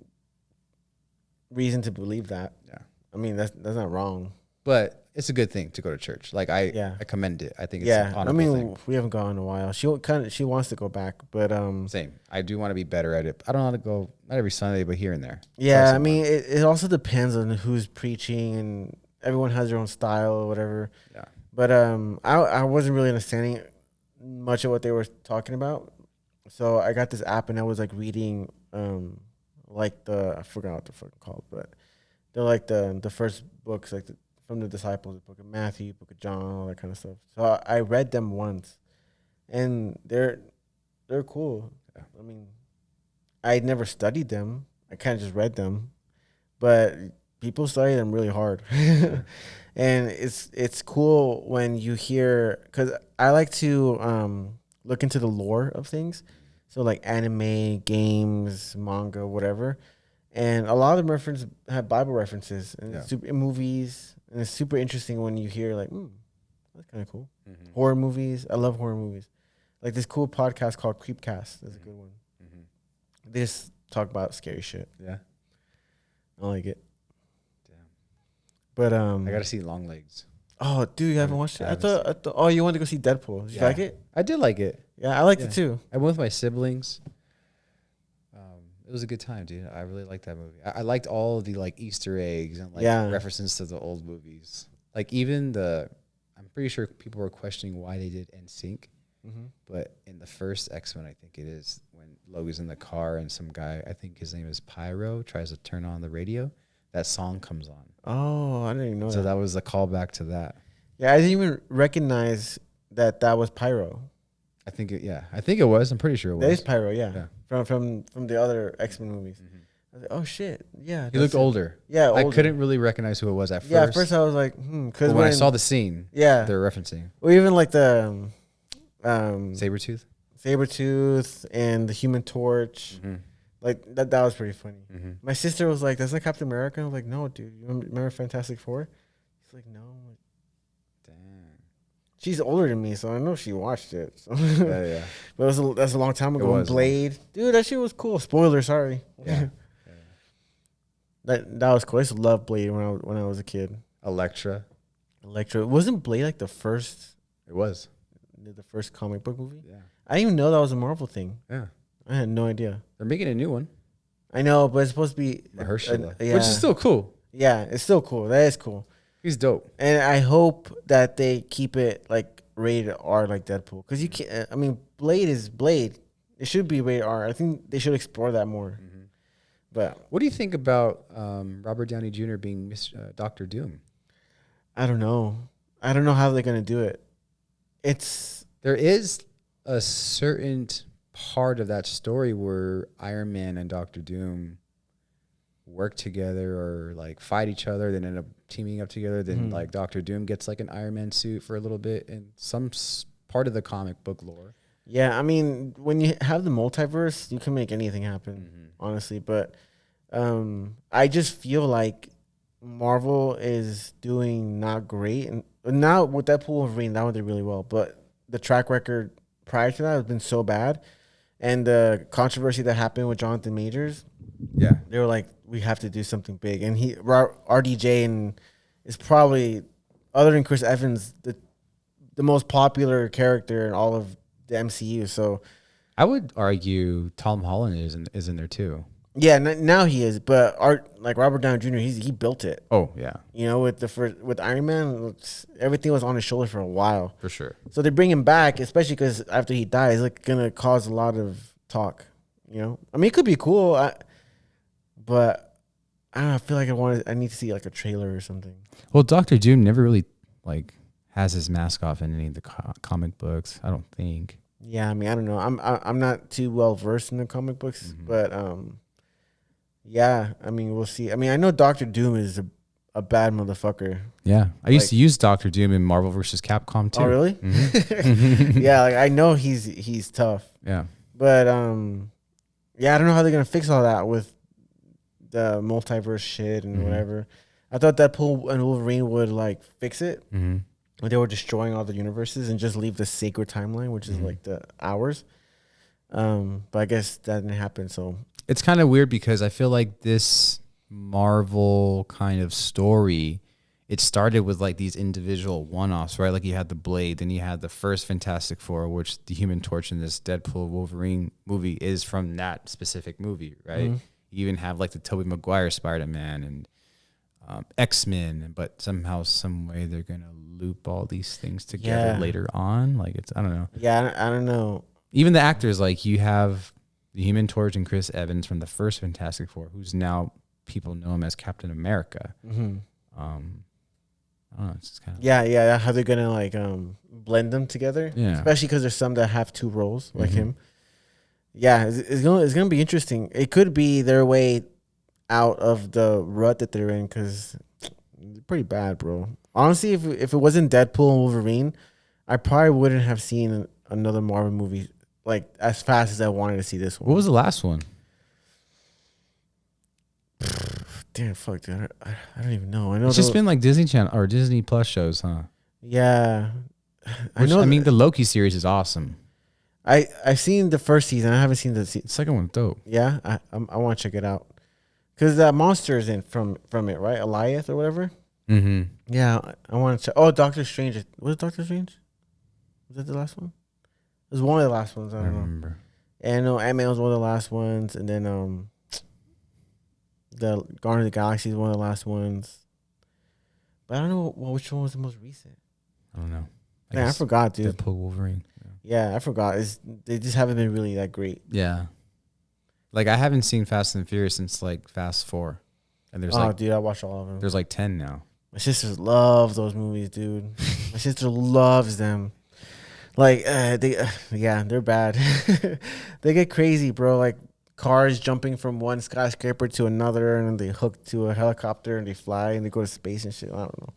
reason to believe that. Yeah, that's not wrong. But it's a good thing to go to church. Like I commend it. I think it's an honorable thing. We haven't gone in a while. She wants to go back, but same. I do want to be better at it. I don't want to go not every Sunday, but here and there. Yeah, it also depends on who's preaching, and everyone has their own style or whatever. Yeah. But I wasn't really understanding much of what they were talking about. So I got this app and I was like reading like I forgot what they're fucking called, but they're like the first books like from the disciples, the book of Matthew, book of John, all that kind of stuff. So I read them once, and they're cool. Yeah. I mean, I never studied them. I kind of just read them, but people study them really hard. And it's cool when you hear, because I like to look into the lore of things, so like anime, games, manga, whatever, and a lot of them have Bible references and Yeah. super in movies, and it's super interesting when you hear like, that's kind of cool. Mm-hmm. Horror movies, I love horror movies. Like this cool podcast called Creepcast. That's a good one. Mm-hmm. They just talk about scary shit. Yeah. I like it. Damn. But I gotta see Long Legs. oh, dude, you haven't watched it? I thought. Oh, you wanted to go see Deadpool. Did you like it? I did like it. Yeah, I liked Yeah. it too. I went with my siblings. It was a good time, dude. I really liked that movie. I liked all of the like Easter eggs and like Yeah. references to the old movies. Like even I'm pretty sure people were questioning why they did NSYNC, but in the first X-Men, I think it is when Logan's in the car and some guy, I think his name is Pyro, tries to turn on the radio. That song comes on. Oh, I didn't even know So that. that was a callback to that. Yeah, I didn't even recognize that was Pyro. I think it was. I'm pretty sure it was. That is Pyro, yeah. Yeah. From the other X-Men movies. I was like, oh shit, yeah. He looked older. Yeah, I older. couldn't really recognize who it was at first. Yeah, at first I was like, because But when I saw the scene, yeah, they're referencing or even like the Sabretooth. Sabretooth and the Human Torch, like that was pretty funny. Mm-hmm. My sister was like, "That's not Captain America." I was like, "No, dude. You remember Fantastic Four?" She's like, "No." I'm like, Damn. she's older than me, so I know she watched it. So. Yeah. But that's a long time ago. was Blade, dude, that shit was cool. Spoiler, sorry. Yeah. That was cool. I used to love Blade when I was a kid. Elektra. Electro, wasn't Blade like the first It was. comic book movie? Yeah. I didn't even know that was a Marvel thing. Yeah. I had no idea. They're making a new one. I know, but it's supposed to be Mahershala. yeah. Which is still cool. Yeah, it's still cool. That is cool. He's dope. And I hope that they keep it like rated R like Deadpool. Because you can't, I mean, Blade is Blade. It should be rated R. I think they should explore that more. But What do you think about Robert Downey Jr. being Dr. Doom? I don't know. I don't know how they're going to do it. There is a certain part of that story where Iron Man and Dr. Doom work together or like fight each other, then end up teaming up together. Then like Dr. Doom gets like an Iron Man suit for a little bit in some part of the comic book lore. Yeah, I mean, when you have the multiverse, you can make anything happen, honestly. But I just feel like Marvel is doing not great. And now with Deadpool Wolverine, that one did really well. But the track record prior to that has been so bad. And the controversy that happened with Jonathan Majors, Yeah. they were like, we have to do something big. And RDJ is probably, other than Chris Evans, the most popular character in all of the MCU. So I would argue Tom Holland is in there too. yeah, now he is. But like Robert Downey Jr., he built it. Oh yeah, You know, with Iron Man, everything was on his shoulder for a while. for sure. So they bring him back, especially because after he dies, like gonna cause a lot of talk. You know, I mean, it could be cool, but I don't know. I feel like I need to see like a trailer or something. Well, Doctor Doom never really like has his mask off in any of the comic books. I don't think. Yeah, I mean, I don't know. I'm not too well versed in the comic books, but yeah, I mean, we'll see. I mean, I know Doctor Doom is a bad motherfucker. Yeah, I used to use Doctor Doom in Marvel vs. Capcom too. Oh, really? Yeah, like I know he's tough. Yeah. But yeah, I don't know how they're gonna fix all that with the multiverse shit and whatever. I thought Deadpool and Wolverine would like fix it. When they were destroying all the universes and just leave the sacred timeline, which is like the hours. But I guess that didn't happen. So It's kind of weird because I feel like this Marvel kind of story, it started with like these individual one-offs, right? Like you had the Blade, then you had the first Fantastic Four, which the Human Torch in this Deadpool Wolverine movie is from that specific movie, right? You even have like the Tobey Maguire Spider-Man and X-Men, but somehow, some way, they're gonna loop all these things together later on. Like I don't know. yeah, I don't know. Even the actors, like you have the Human Torch and Chris Evans from the first Fantastic Four, who's now people know him as Captain America. Mm-hmm. I don't know, it's just kind of Yeah. How they're gonna like blend them together? Yeah. Especially because there's some that have two roles like him. Yeah, it's gonna be interesting. It could be their way out of the rut that they're in because it's pretty bad, bro. Honestly, if it wasn't Deadpool and Wolverine, I probably wouldn't have seen another Marvel movie like as fast as I wanted to see this one. What was the last one? Damn, fuck, dude. I don't even know. I know It's just been like Disney Channel or Disney Plus shows, huh? Yeah, Which, I mean, the Loki series is awesome. I've seen the first season. I haven't seen the The second one's dope. Yeah, I want to check it out because that monster is in from it, right? Eliath or whatever. Mm-hmm. Yeah, I want to check. Oh, Doctor Strange. Was it Doctor Strange? Was that the last one? It was one of the last ones. I I don't know. remember. And no, Ant-Man was one of the last ones, and then the Guardians of the Galaxy is one of the last ones. But I don't know which one was the most recent. I don't know. Man, I guess forgot, dude. Deadpool, Wolverine. Yeah, I forgot. They just haven't been really that great. Yeah. Like I haven't seen Fast and Furious since like Fast 4. And Dude, I watched all of them. there's like 10 now. My sisters love those movies, dude. My sister loves them. Like they're bad. They get crazy, bro. Like cars jumping from one skyscraper to another, and then they hook to a helicopter and they fly and they go to space and shit. I don't know.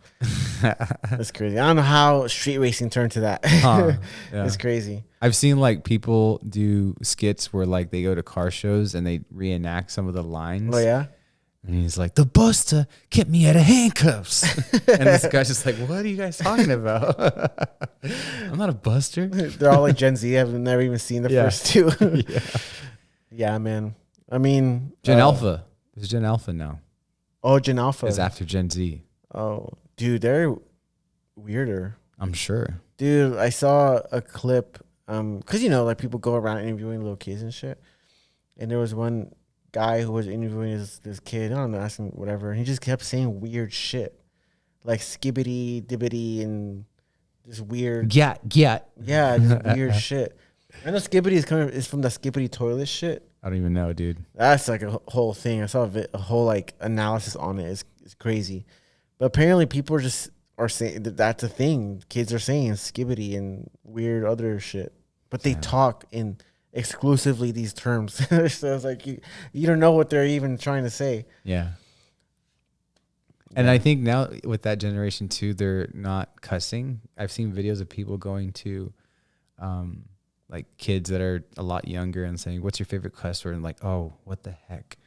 That's crazy. I don't know how street racing turned to that. Huh, yeah. It's crazy. I've seen like people do skits where like they go to car shows and they reenact some of the lines. Oh yeah. And he's like, the buster kept me out of handcuffs. And this guy's just like, what are you guys talking about? I'm not a buster. They're all like Gen Z. I've never even seen the first two. Yeah, man. I mean, Gen Alpha. There's Gen Alpha now. Oh, Gen Alpha is after Gen Z. Oh, dude, they're weirder. I'm sure. Dude, I saw a clip. Cause like people go around interviewing little kids and shit, and there was one guy who was interviewing this kid. I don't know, asking whatever, and he just kept saying weird shit, like skibbity dibbity and just weird. Yeah, just weird shit. I know skibbity is from the skibbity toilet shit. I don't even know, dude. That's like a whole thing. I saw a whole like analysis on it. It's crazy, but apparently people are saying that's a thing. Kids are saying skibbity and weird other shit, but they talk in exclusively these terms. So it's like you don't know what they're even trying to say. Yeah. And I think now with that generation too, they're not cussing. I've seen videos of people going to, like kids that are a lot younger and saying, "What's your favorite cuss word?" And like, "Oh, what the heck?"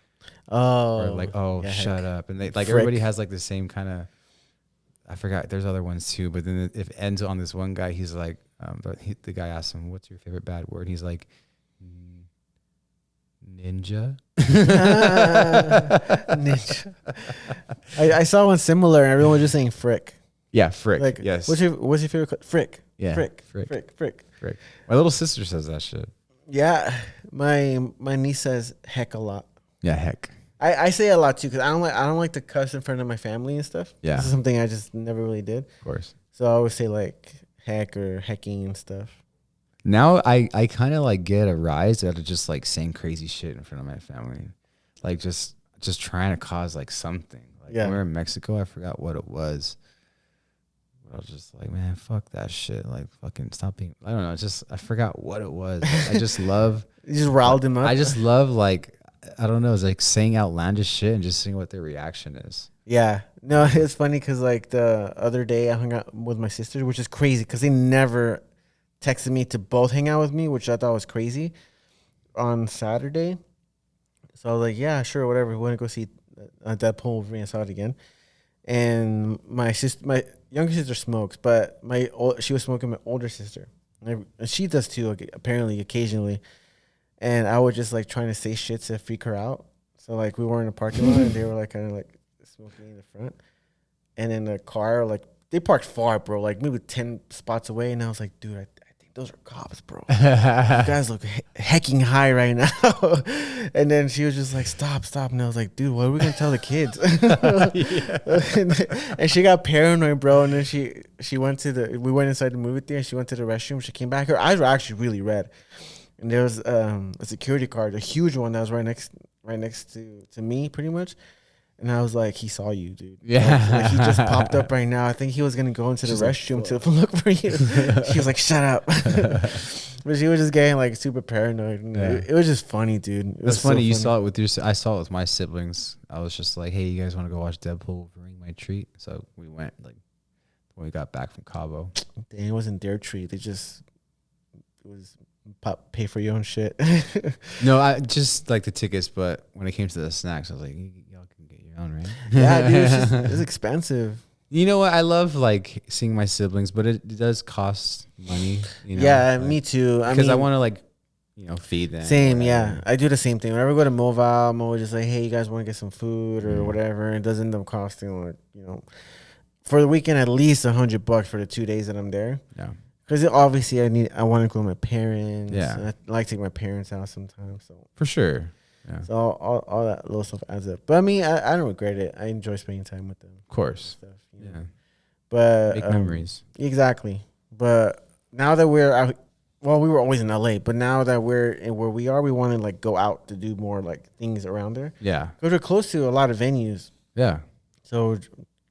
Oh, or like, "Oh, yeah, shut heck. up!" And they like Frick. everybody has like the same kind of. I forgot. There's other ones too, but then if it ends on this one guy, he's like, the guy asked him, "What's your favorite bad word?" He's like, "Ninja." Ninja. I saw one similar, and everyone was just saying frick. Yeah, frick. Like, yes. What's your favorite? Frick. Yeah, Frick. frick. Frick. Frick. Frick. My little sister says that shit. Yeah, my niece says heck a lot. Yeah, heck. I say it a lot too because I don't like to cuss in front of my family and stuff. Yeah, this is something I just never really did. Of course. So I always say like heck or hecking and stuff. Now I kind of like get a rise out of just like saying crazy shit in front of my family, like just trying to cause like something. Like when we were in Mexico, I forgot what it was. I was just like, man, fuck that shit. Like, fucking stop being. I don't know. I forgot what it was. I just love. You just riled him up. I just love like, I don't know. It's like saying outlandish shit and just seeing what their reaction is. Yeah. No, it's funny because like the other day I hung out with my sisters, which is crazy because they never texted me to both hang out with me, which I thought was crazy on Saturday. So I was like, yeah, sure, whatever. We want to go see Deadpool Wolverine. I saw it again. And my younger sister smokes, but she was smoking my older sister. And she does too, apparently, occasionally. And I was just like trying to say shit to freak her out. So like we were in a parking lot and they were like kind of like smoking in the front. And in the car, like they parked far, bro, like maybe 10 spots away. And I was like, dude, I think those are cops, bro. You guys look hecking high right now. And then she was just like, stop. And I was like, dude, what are we going to tell the kids? And she got paranoid, bro. And then we went inside the movie theater and she went to the restroom. She came back. Her eyes were actually really red. and there was a security guard, a huge one that was right next to me, pretty much. And I was like, he saw you, dude. Yeah. Like he just popped up right now. I think he was gonna go into the restroom to look for you. He was like, shut up. But she was just getting like super paranoid. It was just funny, dude. That's funny. You saw it with your. I saw it with my siblings. I was just like, hey, you guys want to go watch Deadpool? Bring my treat. So we went like when we got back from Cabo. Dang, it wasn't their treat. It was pay for your own shit. No, I just like the tickets, but when it came to the snacks, I was like, y'all can get your own, right? Yeah, dude, it's expensive. You know what? I love like seeing my siblings, but it does cost money. You know? Yeah, like, me too. Because I want to like, feed them. Same, yeah. I do the same thing. Whenever I go to Moval, I'm always just like, hey, you guys want to get some food or whatever. It does end up costing like, for the weekend at least $100 for the 2 days that I'm there. Yeah. Because obviously I want to go with my parents. Yeah. I like to take my parents out sometimes. So for sure. Yeah. So all that little stuff adds up. But I mean, I don't regret it. I enjoy spending time with them. Of course. Stuff, Yeah. But make memories. Exactly. But now that we're out, well, we were always in LA, but now that we're in where we are, we want to like go out to do more like things around there. Yeah. Because we're close to a lot of venues. Yeah. So we're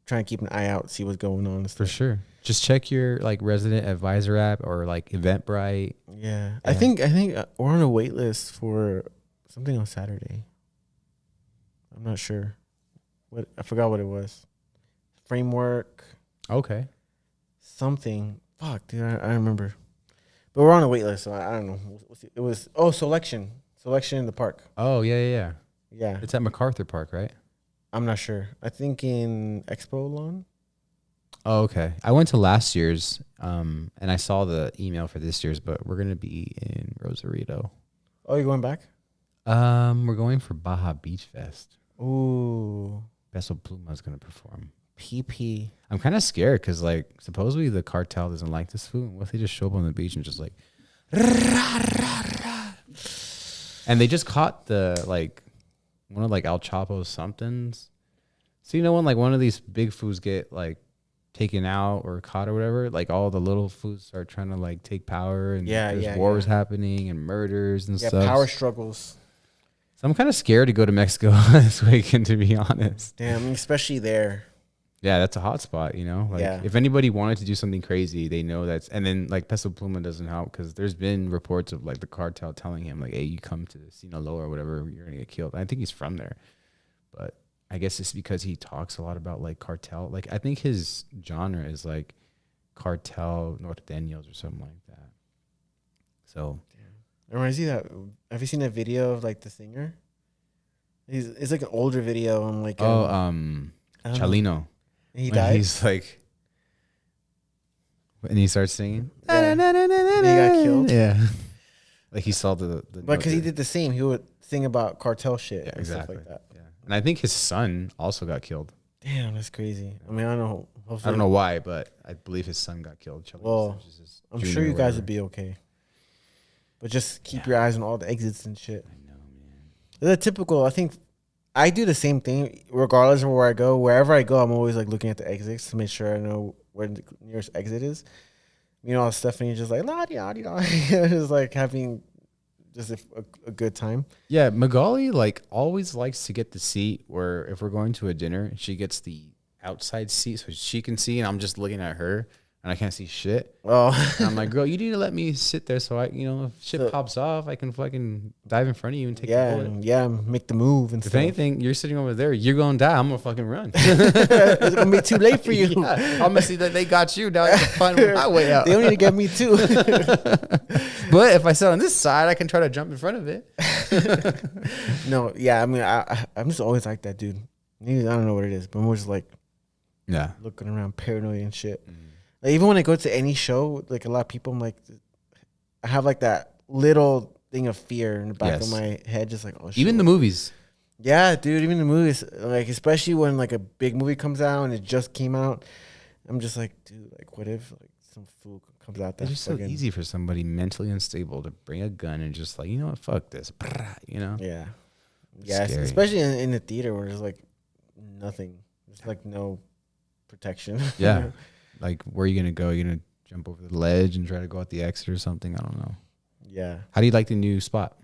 trying to keep an eye out, see what's going on. For sure. Just check your like resident advisor app or like Eventbrite. Yeah. I think we're on a wait list for something on Saturday. I'm not sure. I forgot what it was. Framework. Okay. Something. Fuck, dude. I remember. But we're on a wait list, so I don't know. We'll see. It was Selection in the park. Oh yeah. Yeah. It's at MacArthur Park, right? I'm not sure. I think in Expo Lawn. Oh, okay. I went to last year's, and I saw the email for this year's, but we're gonna be in Rosarito. Oh, you're going back? We're going for Baja Beach Fest. Ooh. Peso Pluma's gonna perform. PP. I'm kind of scared because like supposedly the cartel doesn't like this food. What if they just show up on the beach and just like, and they just caught the like one of like El Chapo's somethings. So when like one of these big foods get like taken out or caught or whatever, like all the little foods start trying to like take power and there's wars happening and murders and stuff. Power struggles. So I'm kind of scared to go to Mexico this weekend, to be honest. Damn, I mean, especially there. Yeah, that's a hot spot, Like if anybody wanted to do something crazy, they know that's, and then like Peso Pluma doesn't help because there's been reports of like the cartel telling him like, hey, you come to Sinaloa or whatever, you're gonna get killed. I think he's from there, but I guess it's because he talks a lot about like cartel. Like I think his genre is like cartel norteños or something like that. So it reminds you that. Have you seen that video of like the singer? It's like an older video on like Chalino. He died. He's like, and he starts singing. Yeah. And he got killed. Yeah, like he saw the. But because he did the same, he would sing about cartel shit and exactly. stuff like that. Yeah, and I think his son also got killed. Damn, that's crazy. I mean, I don't know. I don't know why, but I believe his son got killed. Well, I'm sure you guys would be okay. But just keep your eyes on all the exits and shit. I know, man. The typical. I think I do the same thing regardless of where I go. Wherever I go, I'm always like looking at the exits to make sure I know where the nearest exit is. Stephanie just like la di da di da, just like having just a good time. Yeah, Magali like always likes to get the seat where if we're going to a dinner, she gets the outside seat so she can see, and I'm just looking at her and I can't see shit. Oh, and I'm like, girl, you need to let me sit there so I, if shit pops off, I can fucking dive in front of you and take the bullet. Yeah, make the move and if stuff. If anything, you're sitting over there, you're gonna die. I'm gonna fucking run. It's gonna be too late for you. Yeah, I'm gonna see that they got you. Now I can find my way out. They don't need to get me too. But if I sit on this side, I can try to jump in front of it. No, yeah, I mean, I'm just always like that, dude. I don't know what it is, but I'm always like, looking around, paranoid and shit. Mm-hmm. Like, even when I go to any show, like a lot of people, I'm like, I have like that little thing of fear in the back of my head, just like, oh shit. Even the movies. Yeah, dude, even the movies, like especially when like a big movie comes out and it just came out, I'm just like, dude, like what if like some fool comes out that's it's just so easy for somebody mentally unstable to bring a gun and just like, fuck this, Yeah, yeah, especially in the theater where there's like nothing, there's like no protection. Yeah. Like, where are you going to go? Are you going to jump over the ledge and try to go out the exit or something? I don't know. Yeah. How do you like the new spot?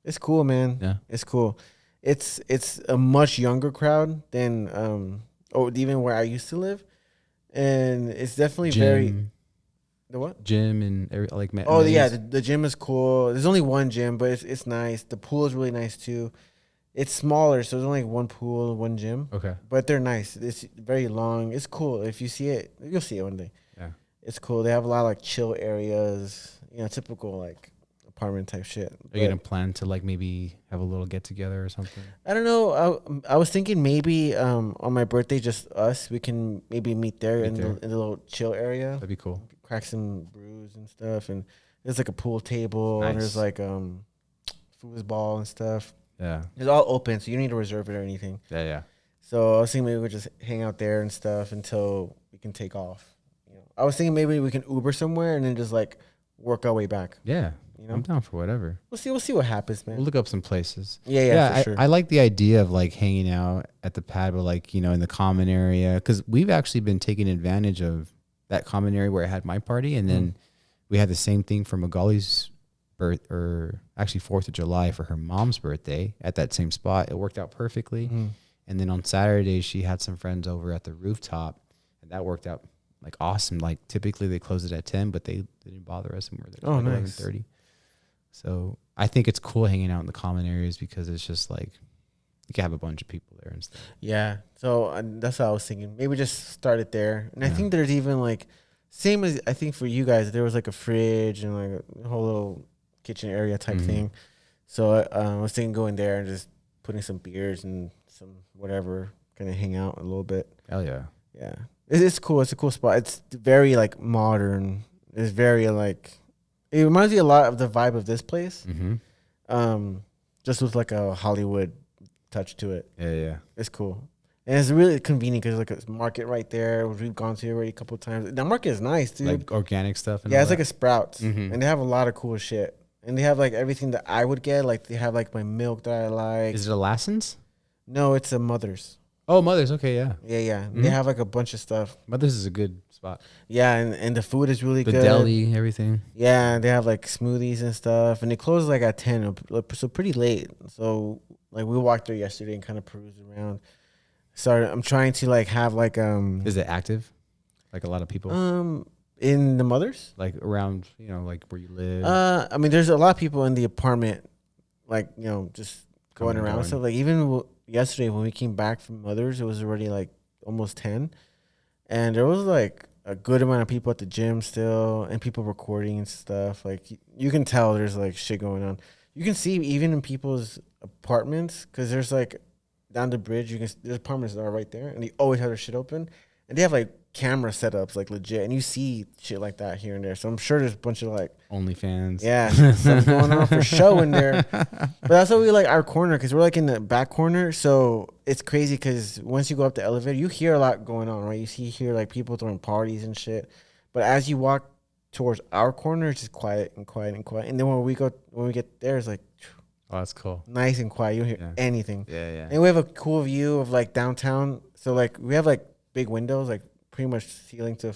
It's cool, man. Yeah. It's cool. It's a much younger crowd than even where I used to live, and it's definitely very Gym, the what? gym, and like Oh yeah, amenities? the gym is cool. There's only one gym, but it's nice. The pool is really nice too. It's smaller, so there's only one pool, one gym, Okay. but they're nice. It's very long. It's cool. If you see it, you'll see it one day. Yeah. It's cool. They have a lot of like chill areas, typical like apartment type shit. Are you gonna plan to like maybe have a little get together or something? I don't know. I was thinking maybe on my birthday, just us. We can maybe meet there Meet in there. the little chill area, That'd be cool. crack some brews and stuff. And there's like a pool table and there's Nice. like foosball and stuff. Yeah. It's all open, so you don't need to reserve it or anything. Yeah. Yeah. So I was thinking maybe we just hang out there and stuff until we can take off. I was thinking maybe we can Uber somewhere and then just like work our way back. Yeah. You know, I'm down for whatever. we'll see what happens, man. We'll look up some places. Yeah, for sure. I like the idea of like hanging out at the pad, but like, in the common area. Cause we've actually been taking advantage of that common area where I had my party. And then we had the same thing for Magali's birth, or actually 4th of July for her mom's birthday at that same spot. It worked out perfectly. And then on Saturday, she had some friends over at the rooftop, and that worked out like awesome. Like typically they close it at 10, but they didn't bother us and we're there Oh, like nice. 11:30. So I think it's cool hanging out in the common areas because it's just like you can have a bunch of people there and stuff. Yeah. So that's what I was thinking. Maybe just start it there. And I Yeah. think there's even like, same as I think for you guys, there was like a fridge and like a whole little kitchen area type thing. So I was thinking going there and just putting some beers and some whatever, kind of hang out a little bit. Hell yeah. Yeah. It's cool. It's a cool spot. It's very like modern. It's very like, it reminds me a lot of the vibe of this place. Just with like a Hollywood touch to it. Yeah, yeah. It's cool. And it's really convenient because there's like a market right there, which we've gone to already a couple of times. That market is nice, dude. Like organic stuff. And Yeah, all it's like that. a Sprouts. Mhm. And they have a lot of cool shit. And they have like everything that I would get. Like they have like my milk that I like. Is it a Lassen's? No, it's a Mother's. Oh, Mother's. Okay, yeah. Yeah. They have like a bunch of stuff. Mother's is a good spot. Yeah, and the food is really The good. deli, everything. Yeah, they have like smoothies and stuff. And they close like at 10, so pretty late. So like we walked there yesterday and kind of perused around. I'm trying to like have like Is it active? Like a lot of people? in the Mother's? Like around, like where you live? I mean, there's a lot of people in the apartment, like, just Coming going and around. going. So, like, even yesterday when we came back from Mother's, it was already like almost 10. And there was like a good amount of people at the gym still and people recording and stuff. Like, you can tell there's like shit going on. You can see even in people's apartments, because there's like down the bridge, there's apartments that are right there and they always have their shit open. And they have like camera setups, like legit. And you see shit like that here and there. So I'm sure there's a bunch of like, OnlyFans. yeah, stuff going on for show in there. But that's why we like our corner, because we're like in the back corner. So it's crazy because once you go up the elevator, you hear a lot going on, right? You hear like people throwing parties and shit. But as you walk towards our corner, it's just quiet and quiet and quiet. And then when we get there, it's like Oh, that's cool. nice and quiet. You don't hear anything. Yeah, yeah. And we have a cool view of like downtown. So like we have like big windows, like pretty much ceiling to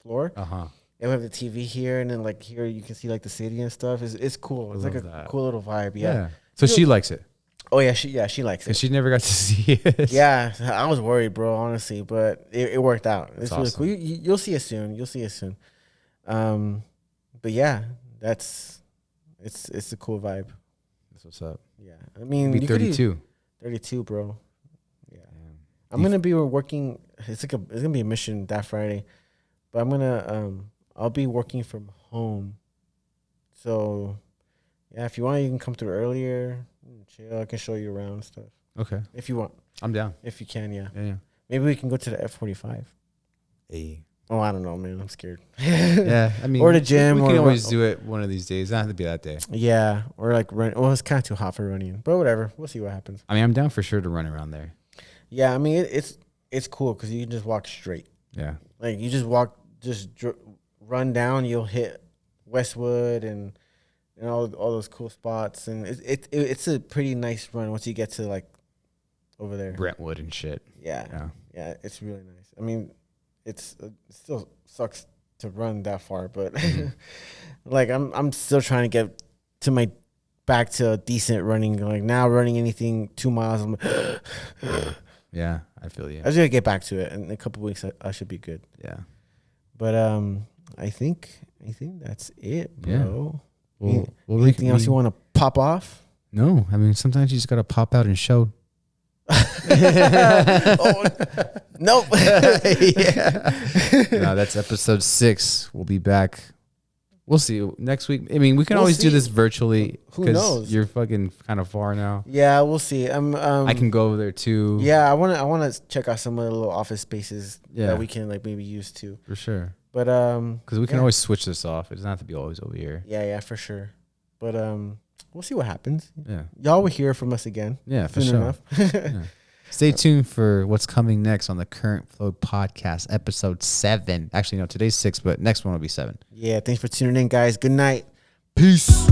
floor. Uh-huh. And we have the TV here, and then like here you can see like the city and stuff. It's cool. It's like a love that. cool little vibe. Yeah. So she likes it. Oh yeah, she likes And it. she never got to see it. Yeah, I was worried, bro, honestly, but it worked out. It's really awesome. cool. You'll see it soon. You'll see it soon. But yeah, it's a cool vibe. That's what's up. Yeah, I mean, Be you could 32. 32, bro. Yeah, Damn. I'm gonna be working. It's gonna be a mission that Friday, but I'm gonna I'll be working from home. So yeah, if you want, you can come through earlier. Chill. I can show you around and stuff Okay. if you want. I'm down. If you can, yeah. Yeah. Maybe we can go to the F45. Hey. Oh, I don't know, man. I'm scared. Yeah. I mean, Or the gym, We can or always do it one of these days. It doesn't have to be that day. Yeah, or like run. Well, it's kind of too hot for running, but whatever. We'll see what happens. I mean, I'm down for sure to run around there. Yeah, I mean it's cool because you can just walk straight. Yeah. Like you just run down, you'll hit Westwood and all those cool spots, and it's a pretty nice run once you get to like over there. Brentwood and shit. Yeah, it's really nice. I mean, it still sucks to run that far, but like I'm still trying to get to my back to decent running. Like now running anything 2 miles, I'm like, Yeah, I feel you. I just gotta get back to it. In a couple weeks, I should be good. Yeah. But I think that's it, bro. Yeah. Well, anything else you want to pop off? No, I mean sometimes you just gotta pop out and show. Oh, nope. Yeah. No, that's episode 6. We'll be back. We'll see next week. I mean, we can always do this virtually. Who knows? You're fucking kind of far now. Yeah, we'll see. I can go over there too. Yeah, I want to check out some of the little office spaces Yeah. that we can like maybe use too. For sure. But because we can always switch this off. It doesn't have to be always over here. Yeah, for sure. But we'll see what happens. Yeah. Y'all will hear from us again. Yeah, for soon sure. enough. Yeah. Stay tuned for what's coming next on the Current Flow podcast, episode 7. Actually, no, today's 6, but next one will be 7. Yeah, thanks for tuning in, guys. Good night. Peace.